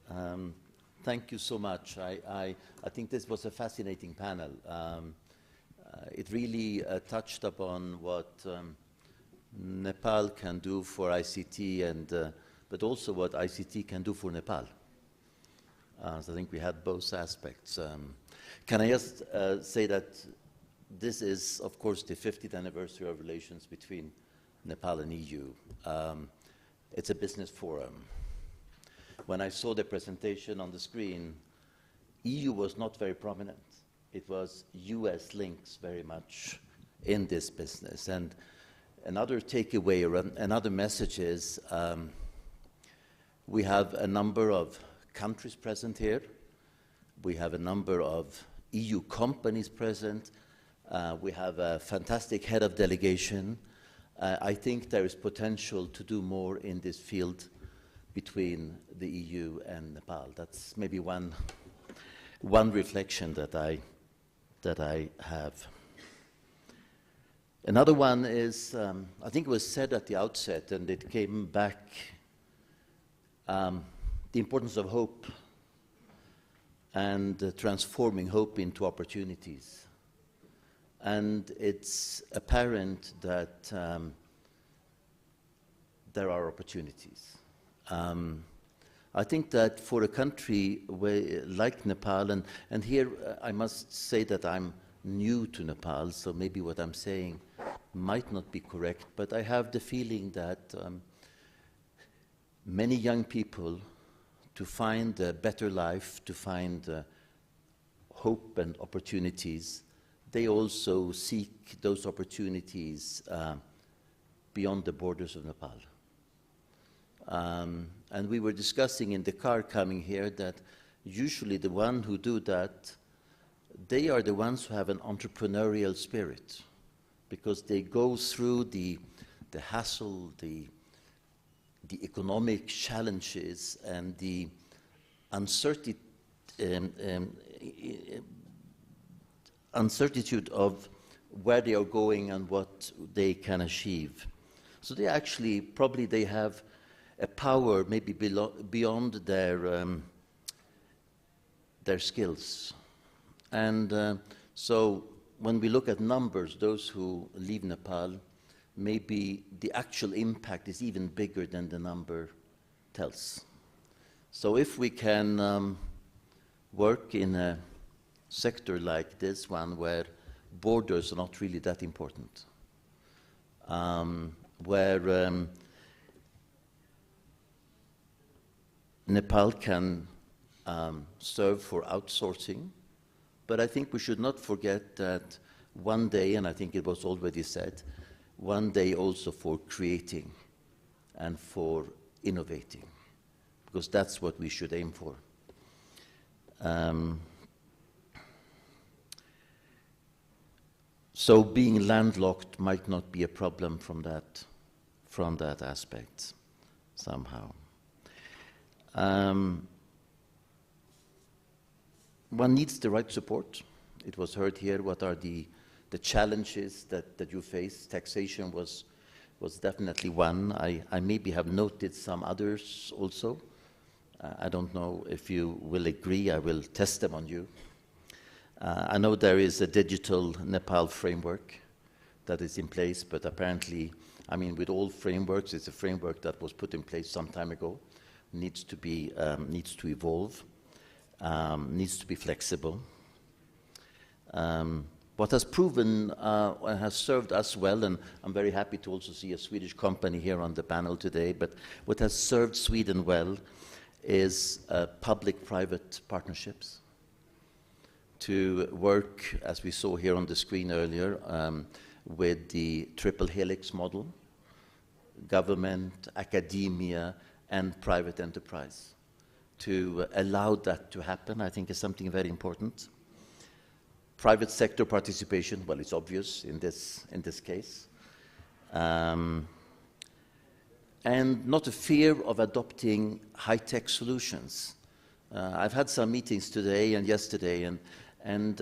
problem. Thank you so much. I think this was a fascinating panel. It really touched upon what Nepal can do for ICT, and but also what ICT can do for Nepal. So I think we had both aspects. Can I just say that this is, of course, the 50th anniversary of relations between Nepal and EU. It's a business forum. When I saw the presentation on the screen, EU was not very prominent. It was US links very much in this business. And another takeaway, or another message is we have a number of countries present here. We have a number of EU companies present. We have a fantastic head of delegation. I think there is potential to do more in this field between the EU and Nepal. That's maybe one reflection that I have. Another one is, I think it was said at the outset, and it came back, the importance of hope and transforming hope into opportunities. And it's apparent that there are opportunities. I think that for a country like Nepal, and here I must say that I'm new to Nepal, so maybe what I'm saying might not be correct, but I have the feeling that many young people, to find a better life, to find hope and opportunities, they also seek those opportunities beyond the borders of Nepal. And we were discussing in the car coming here that usually the ones who do that, they are the ones who have an entrepreneurial spirit, because they go through the hassle, the economic challenges, and the uncertitude of where they are going and what they can achieve. So they actually, probably they have a power maybe beyond their skills. And so when we look at numbers, those who leave Nepal, maybe the actual impact is even bigger than the number tells. So if we can work in a sector like this one, where borders are not really that important, where Nepal can serve for outsourcing, but I think we should not forget that one day, and I think it was already said, one day also for creating and for innovating, because that's what we should aim for. So being landlocked might not be a problem from that aspect somehow. One needs the right support. It was heard here, what are the challenges that you face. Taxation was definitely one. I maybe have noted some others also. I don't know if you will agree. I will test them on you. I know there is a digital Nepal framework that is in place, but apparently, I mean, with all frameworks, it's a framework that was put in place some time ago. Needs to evolve, needs to be flexible. What has proven has served us well, and I'm very happy to also see a Swedish company here on the panel today, but what has served Sweden well is public-private partnerships, to work, as we saw here on the screen earlier, with the triple helix model, government, academia, and private enterprise. To allow that to happen, I think, is something very important. Private sector participation, well, it's obvious in this case. And not a fear of adopting high-tech solutions. I've had some meetings today and yesterday, and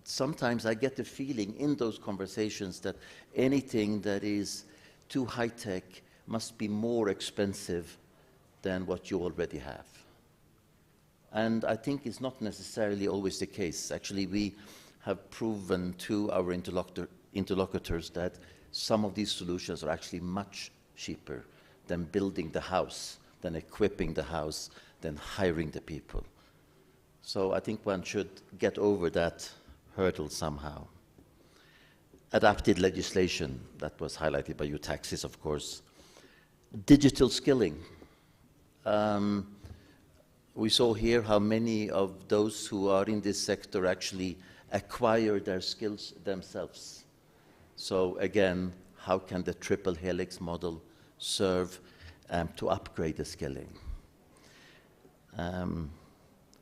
sometimes I get the feeling in those conversations that anything that is too high-tech must be more expensive than what you already have. And I think it's not necessarily always the case. Actually, we have proven to our interlocutors that some of these solutions are actually much cheaper than building the house, than equipping the house, than hiring the people. So I think one should get over that hurdle somehow. Adapted legislation, that was highlighted by you, taxes, of course. Digital skilling. We saw here how many of those who are in this sector actually acquire their skills themselves. So again, how can the triple helix model serve to upgrade the skilling? And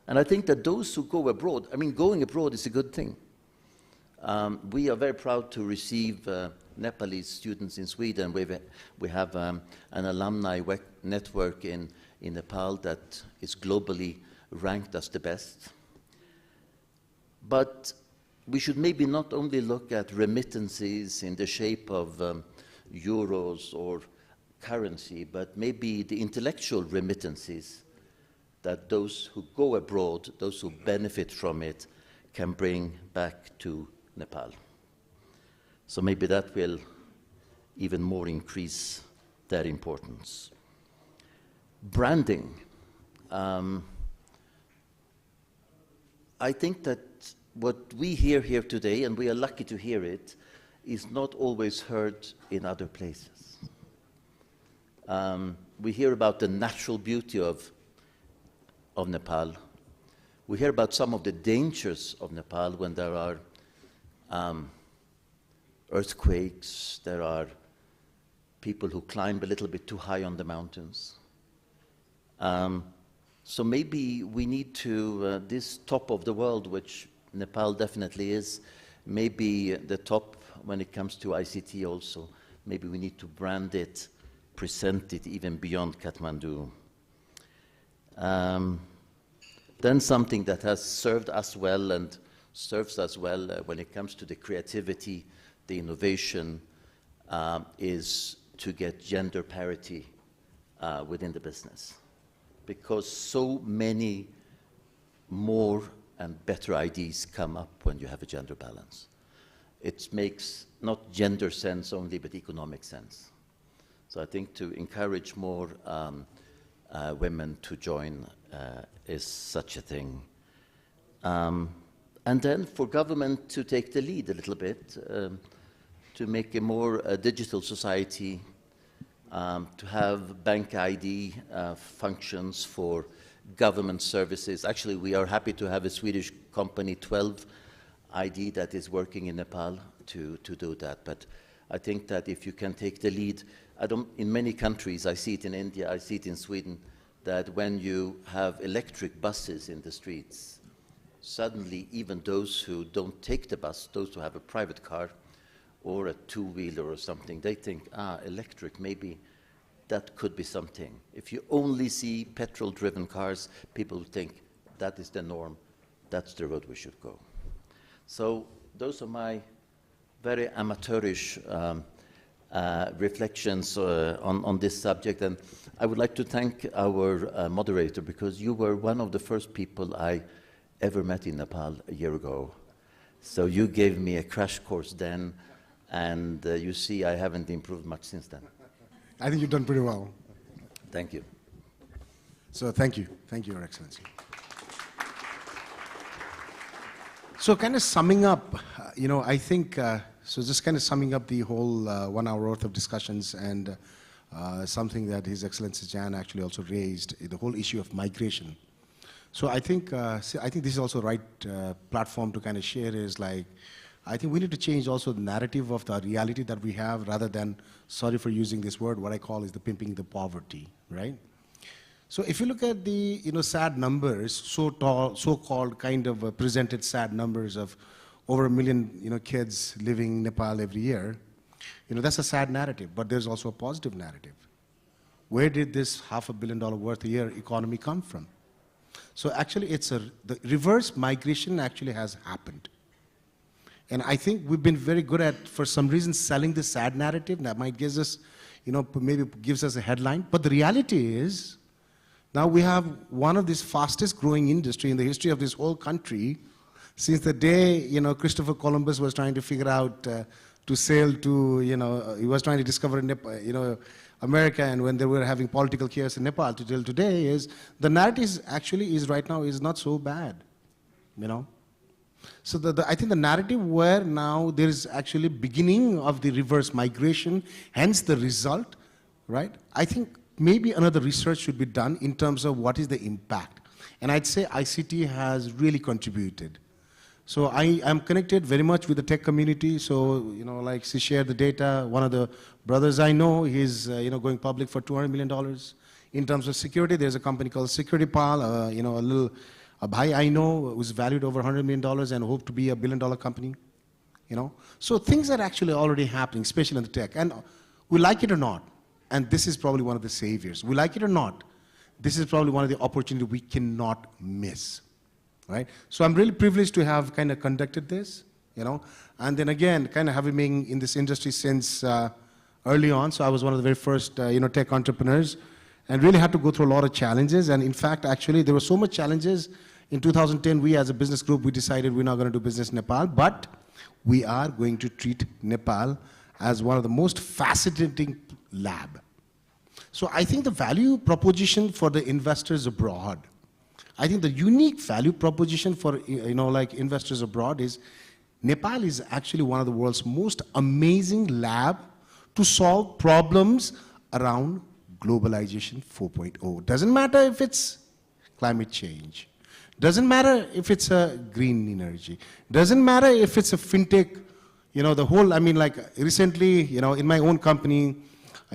I think that those who go abroad, I mean, going abroad is a good thing. We are very proud to receive Nepalese students in Sweden. We have an alumni network in Nepal that is globally ranked as the best. But we should maybe not only look at remittances in the shape of euros or currency, but maybe the intellectual remittances that those who go abroad, those who benefit from it, can bring back to Nepal. So maybe that will even more increase their importance. Branding. I think that what we hear here today, and we are lucky to hear it, is not always heard in other places. We hear about the natural beauty of Nepal. We hear about some of the dangers of Nepal when there are earthquakes, there are people who climb a little bit too high on the mountains. So maybe we need to, this top of the world, which Nepal definitely is, maybe the top when it comes to ICT also, maybe we need to brand it, present it even beyond Kathmandu. Then something that has served us well and serves us well when it comes to the creativity, the innovation, is to get gender parity within the business. Because so many more and better ideas come up when you have a gender balance. It makes not gender sense only, but economic sense. So I think to encourage more women to join is such a thing. And then for government to take the lead a little bit, to make a more digital society, to have bank ID functions for government services. Actually, we are happy to have a Swedish company, 12 ID, that is working in Nepal to do that. But I think that if you can take the lead, in many countries, I see it in India, I see it in Sweden, that when you have electric buses in the streets, suddenly even those who don't take the bus, those who have a private car or a two-wheeler or something, they think, electric, maybe that could be something. If you only see petrol-driven cars, people think that is the norm, that's the road we should go. So those are my very amateurish reflections on this subject, and I would like to thank our moderator, because you were one of the first people I ever met in Nepal a year ago. So you gave me a crash course then, and you see I haven't improved much since then. I think you've done pretty well. Thank you. So thank you, Your Excellency. So kind of summing up, I think, so just kind of summing up the whole 1 hour worth of discussions, and something that His Excellency Jan actually also raised, the whole issue of migration. So I think this is also the right platform to kind of share is like, I think we need to change also the narrative of the reality that we have, rather than, sorry for using this word, what I call is the pimping the poverty, right? So if you look at the sad numbers, so-called kind of presented sad numbers of over 1 million kids living in Nepal every year, that's a sad narrative, but there's also a positive narrative. Where did this $500 million worth a year economy come from? So actually the reverse migration actually has happened. And I think we've been very good at, for some reason, selling this sad narrative that might give us, maybe gives us a headline. But the reality is, now we have one of these fastest growing industry in the history of this whole country since the day, Christopher Columbus was trying to figure out to sail to, he was trying to discover Nepal, America, and when they were having political chaos in Nepal till today is, the narrative actually is right now is not so bad, So I think the narrative where now there is actually beginning of the reverse migration, hence the result, right? I think maybe another research should be done in terms of what is the impact. And I'd say ICT has really contributed. So I am connected very much with the tech community. So, like she shared the data. One of the brothers I know, he's going public for $200 million. In terms of security, there's a company called SecurityPal, a bhai I know who's valued over $100 million and hope to be a billion-dollar company. So things are actually already happening, especially in the tech. And we like it or not, and this is probably one of the saviors. We like it or not, this is probably one of the opportunities we cannot miss. Right? So I'm really privileged to have kind of conducted this, and then again, kind of having been in this industry since early on. So I was one of the very first, tech entrepreneurs, and really had to go through a lot of challenges. And in fact, actually, there were so much challenges. In 2010, we as a business group, we decided we're not going to do business in Nepal, but we are going to treat Nepal as one of the most fascinating lab. So I think the value proposition for the investors abroad, I think the unique value proposition for investors abroad is Nepal is actually one of the world's most amazing lab to solve problems around globalization 4.0. Doesn't matter if it's climate change. Doesn't matter if it's a green energy. Doesn't matter if it's a fintech, the whole, recently, in my own company,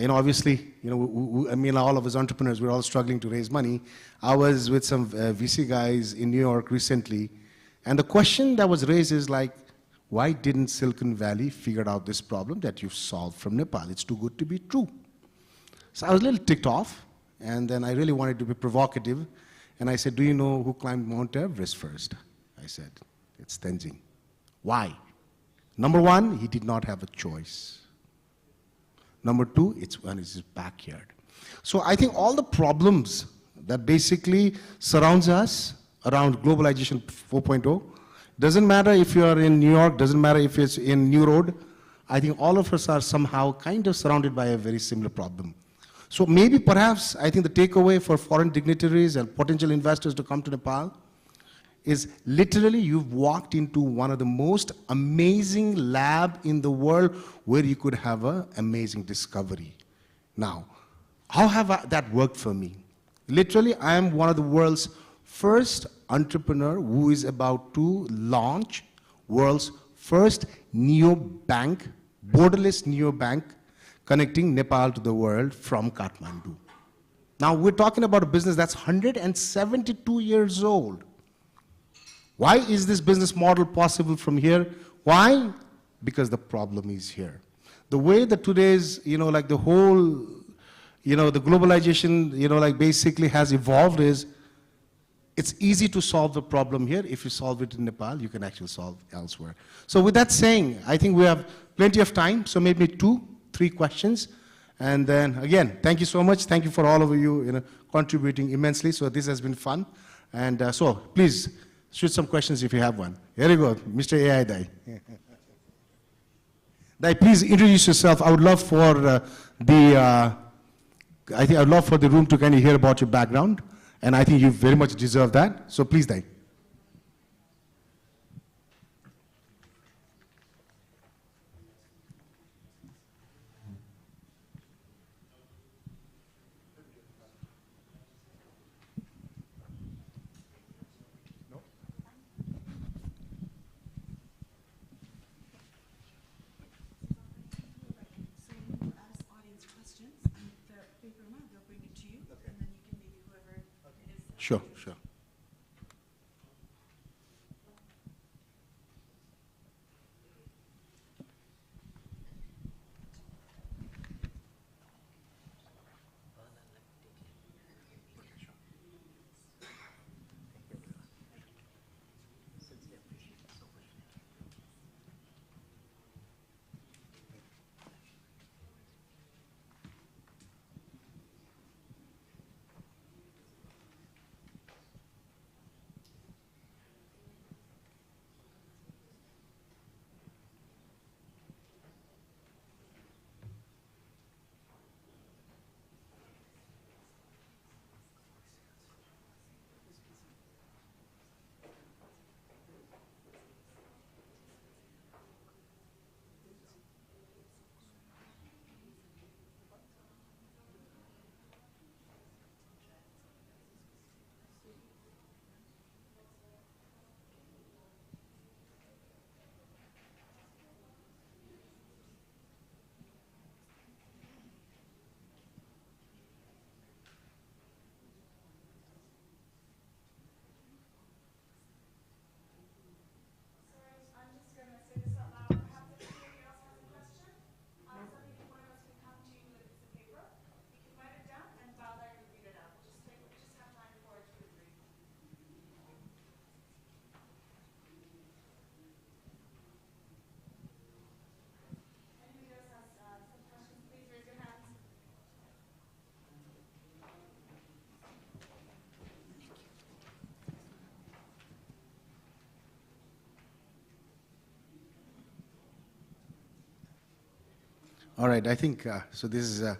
obviously, all of us entrepreneurs, we're all struggling to raise money. I was with some VC guys in New York recently, and the question that was raised is like, why didn't Silicon Valley figure out this problem that you've solved from Nepal? It's too good to be true. So I was a little ticked off, and then I really wanted to be provocative, and I said, do you know who climbed Mount Everest first? I said, it's Tenzing. Why? Number one, he did not have a choice. Number two, it's his backyard. So I think all the problems that basically surrounds us around globalization 4.0, doesn't matter if you are in New York, doesn't matter if it's in New Road, I think all of us are somehow kind of surrounded by a very similar problem. So maybe perhaps I think the takeaway for foreign dignitaries and potential investors to come to Nepal is literally you've walked into one of the most amazing lab in the world where you could have an amazing discovery. Now, how have that worked for me? Literally, I am one of the world's first entrepreneur who is about to launch world's first neobank, borderless neobank, connecting Nepal to the world from Kathmandu. Now, we're talking about a business that's 172 years old. Why is this business model possible from here? Why? Because the problem is here. The way that today's, the whole, the globalization, basically has evolved is, it's easy to solve the problem here. If you solve it in Nepal, you can actually solve elsewhere. So with that saying, I think we have plenty of time, so maybe 2-3 questions. And then, again, thank you so much. Thank you for all of you, contributing immensely. So this has been fun. And so, please, shoot some questions if you have one. Here you go, Mr. AI Dai. Dai, please introduce yourself. I would love for I'd love for the room to kind of hear about your background, and I think you very much deserve that. So please, Dai. Sure, sure. All right, I think, so this is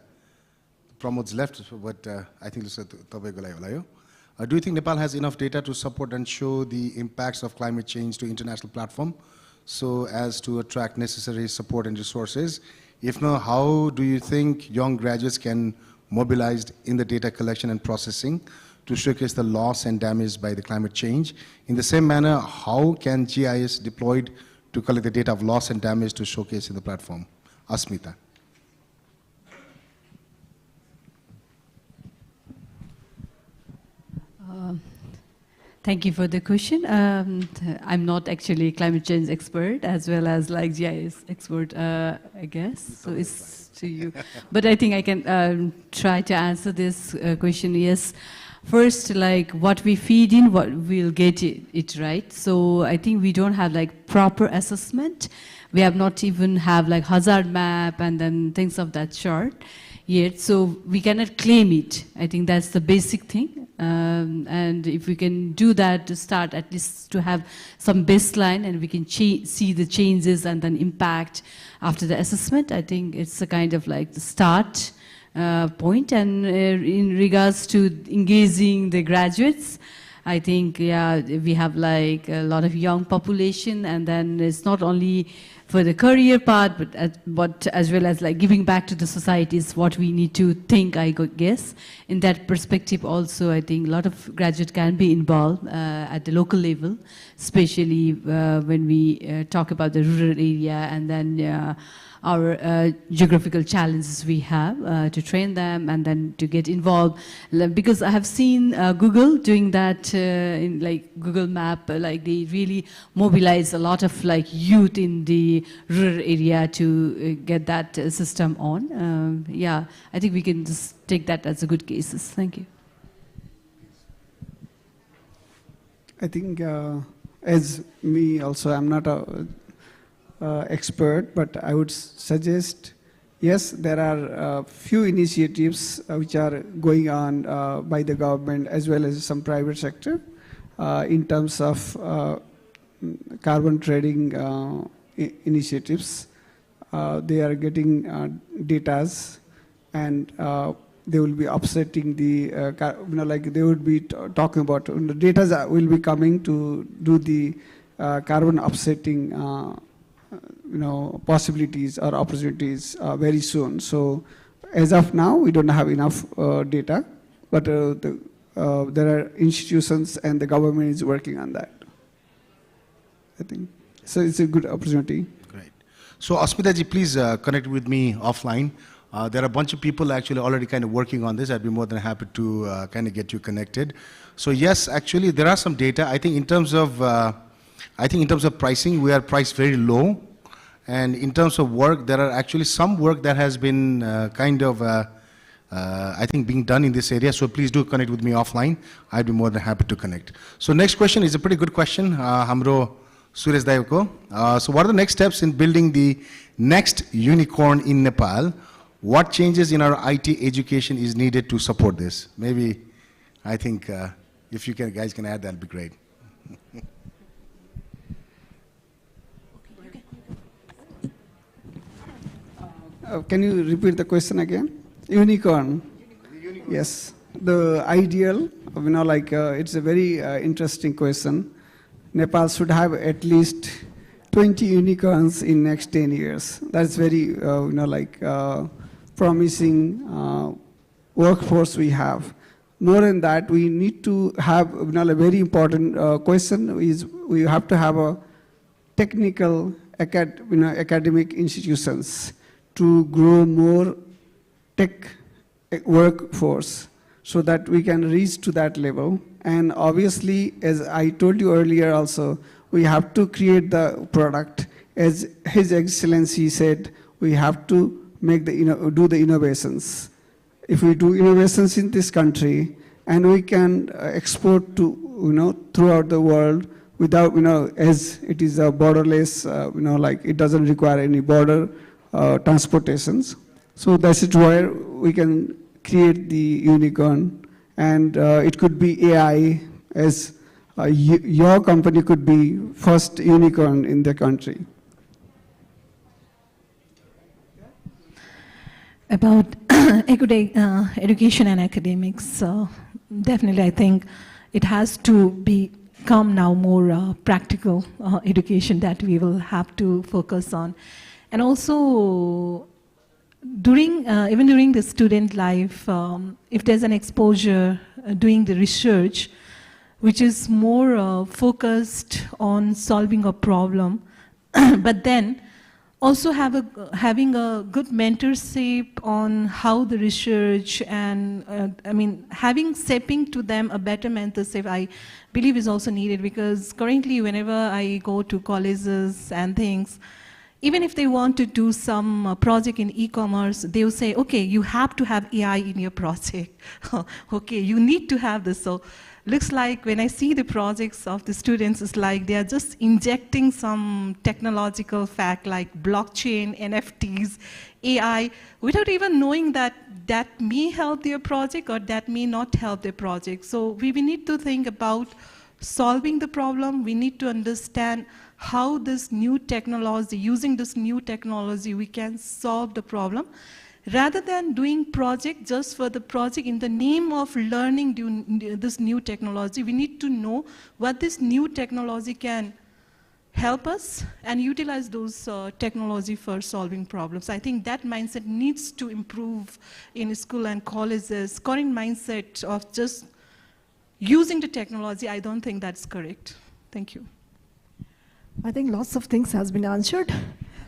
Pramod's left, but I think this is do you think Nepal has enough data to support and show the impacts of climate change to international platform so as to attract necessary support and resources? If not, how do you think young graduates can mobilize in the data collection and processing to showcase the loss and damage by the climate change? In the same manner, how can GIS deployed to collect the data of loss and damage to showcase in the platform? Asmita. Thank you for the question. I'm not actually a climate change expert as well as like GIS expert, I guess. So it's to you. But I think I can try to answer this question. Yes. First, like what we feed in, what we'll get it right. So I think we don't have like proper assessment. We have not even have like hazard map and then things of that sort yet. So we cannot claim it. I think that's the basic thing. And if we can do that to start at least to have some baseline and we can see the changes and then impact after the assessment, I think it's a kind of like the start point. And in regards to engaging the graduates, I think, yeah, we have like a lot of young population, and then it's not only for the career part, but as well as like giving back to the society is what we need to think, I guess. In that perspective also, I think a lot of graduates can be involved at the local level, especially when we talk about the rural area and then our geographical challenges we have to train them and then to get involved. Because I have seen Google doing that in like Google Map, like they really mobilize a lot of like youth in the rural area to get that system on. Yeah, I think we can just take that as a good cases. Thank you. I think as me also, I'm not a expert, but I would suggest, yes, there are few initiatives which are going on by the government as well as some private sector in terms of carbon trading initiatives. They are getting datas and they will be offsetting the, like they would be talking about the data will be coming to do the carbon offsetting possibilities or opportunities very soon. So as of now, we don't have enough data, but there are institutions and the government is working on that, I think. So it's a good opportunity. Great. So Asmita ji, please connect with me offline. There are a bunch of people actually already kind of working on this. I'd be more than happy to kind of get you connected. So yes, actually there are some data. I think in terms of pricing, we are priced very low. And in terms of work, there are actually some work that has been I think being done in this area. So please do connect with me offline. I'd be more than happy to connect. So next question is a pretty good question. Hamro Suresh Dayoko. So what are the next steps in building the next unicorn in Nepal? What changes in our IT education is needed to support this? Maybe, I think if you guys can add, that'd be great. Can you repeat the question again? Unicorn. Yes. The ideal, it's a very interesting question. Nepal should have at least 20 unicorns in next 10 years. That's very, promising workforce we have. More than that, we need to have, a very important question is we have to have a technical, academic institutions to grow more tech workforce so that we can reach to that level. And obviously, as I told you earlier also, we have to create the product. As His Excellency said, we have to make do the innovations. If we do innovations in this country, and we can export to, throughout the world without, as it is a borderless, it doesn't require any border transportations. So that is where we can create the unicorn, and it could be AI, as your company could be first unicorn in the country. about education and academics. Definitely, I think it has to become now more practical education that we will have to focus on. And also, even during the student life, if there's an exposure doing the research, which is more focused on solving a problem, but then also having a good mentorship on how the research and, stepping to them a better mentorship, I believe is also needed, because currently whenever I go to colleges and things, even if they want to do some project in e-commerce, they will say, okay, you have to have AI in your project. Okay, you need to have this. So looks like when I see the projects of the students, it's like they are just injecting some technological fact like blockchain, NFTs, AI, without even knowing that that may help their project or that may not help their project. So we need to think about solving the problem. We need to understand how this new technology, using this new technology, we can solve the problem. Rather than doing project just for the project in the name of learning this new technology, we need to know what this new technology can help us and utilize those technology for solving problems. I think that mindset needs to improve in school and colleges. Current mindset of just using the technology, I don't think that's correct. Thank you. I think lots of things has been answered.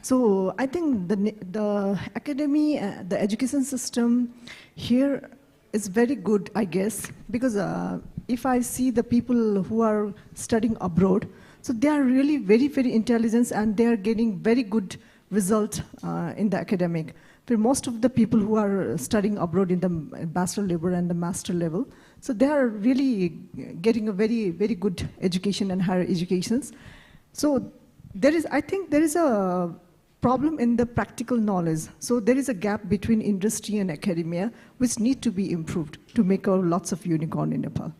So I think the academy, the education system here is very good, I guess, because if I see the people who are studying abroad, so they are really very, very intelligent and they are getting very good result in the academic. For most of the people who are studying abroad in the bachelor level and the master level, so they are really getting a very, very good education and higher educations. So I think there is a problem in the practical knowledge. So there is a gap between industry and academia, which need to be improved to make lots of unicorn in Nepal.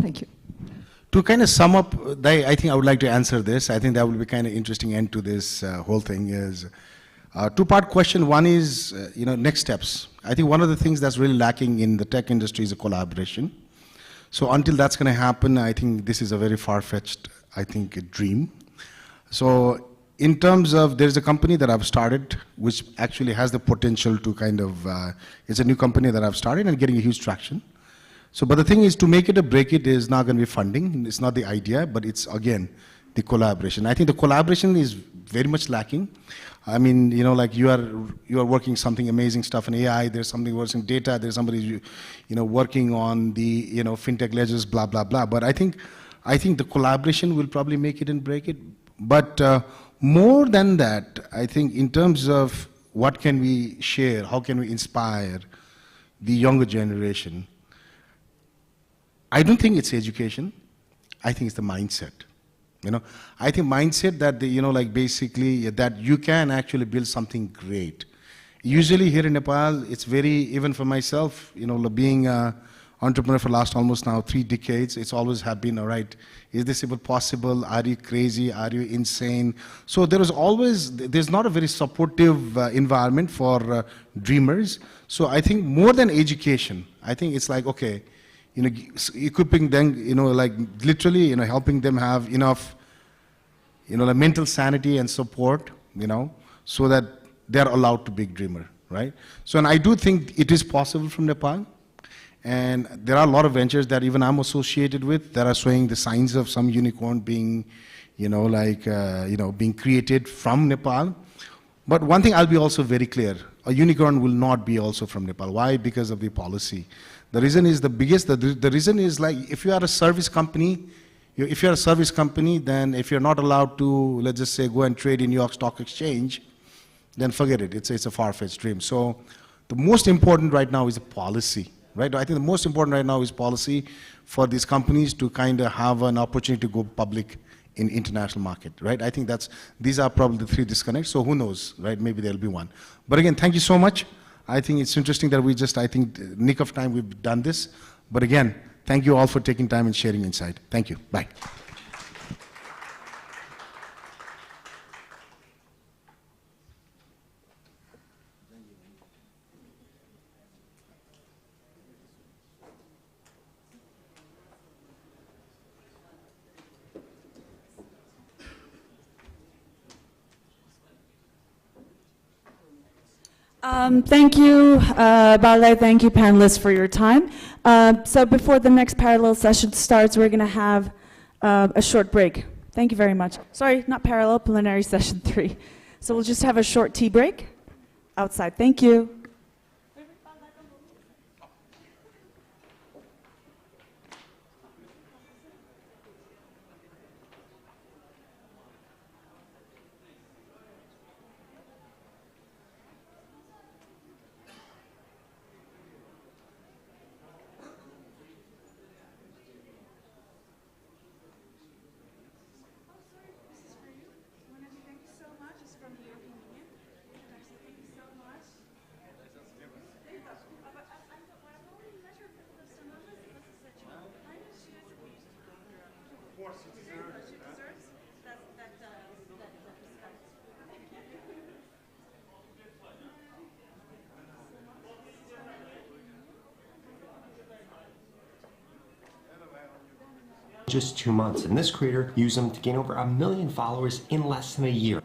Thank you. To kind of sum up, I think I would like to answer this. I think that will be kind of interesting end to this whole thing is two-part question. One is, next steps. I think one of the things that's really lacking in the tech industry is a collaboration. So until that's going to happen, I think this is a very far-fetched, I think, a dream. So in terms of, there's a company that I've started, which actually has the potential to kind of, it's a new company that I've started and getting a huge traction. So, but the thing is, to make it or break it is not going to be funding. It's not the idea, but it's, again, the collaboration. I think the collaboration is very much lacking. I mean, like you are working something amazing stuff in AI, there's something working in data, there's somebody, working on the, fintech ledgers, blah, blah, blah. But I think the collaboration will probably make it and break it. But more than that, I think in terms of what can we share, how can we inspire the younger generation, I don't think it's education. I think it's the mindset. I think mindset that, basically that you can actually build something great. Usually here in Nepal, it's very, even for myself, being an entrepreneur for the last almost now 3 decades, it's always have been, all right, is this even possible? Are you crazy? Are you insane? So there's not a very supportive environment for dreamers. So I think more than education, I think it's like, okay, equipping them, literally, helping them have enough, like mental sanity and support, so that they're allowed to be a dreamer, right? So, and I do think it is possible from Nepal. And there are a lot of ventures that even I'm associated with that are showing the signs of some unicorn being, being created from Nepal. But one thing I'll be also very clear, a unicorn will not be also from Nepal. Why? Because of the policy. The reason is the reason is like, if you are a service company, then if you're not allowed to, let's just say, go and trade in New York Stock Exchange, then forget it. It's a far-fetched dream. So the most important right now is the policy. Right? I think the most important right now is policy for these companies to kind of have an opportunity to go public in international market, right? I think these are probably the 3 disconnects, so who knows, right? Maybe there'll be one. But again, thank you so much. I think it's interesting that we just, I think, nick of time we've done this. But again, thank you all for taking time and sharing insight. Thank you. Bye. Thank you, Balai. Thank you, panelists, for your time. So before the next parallel session starts, we're going to have a short break. Thank you very much. Sorry, not parallel, plenary session 3. So we'll just have a short tea break outside. Thank you. Just 2 months, and this creator used them to gain over 1 million followers in less than a year.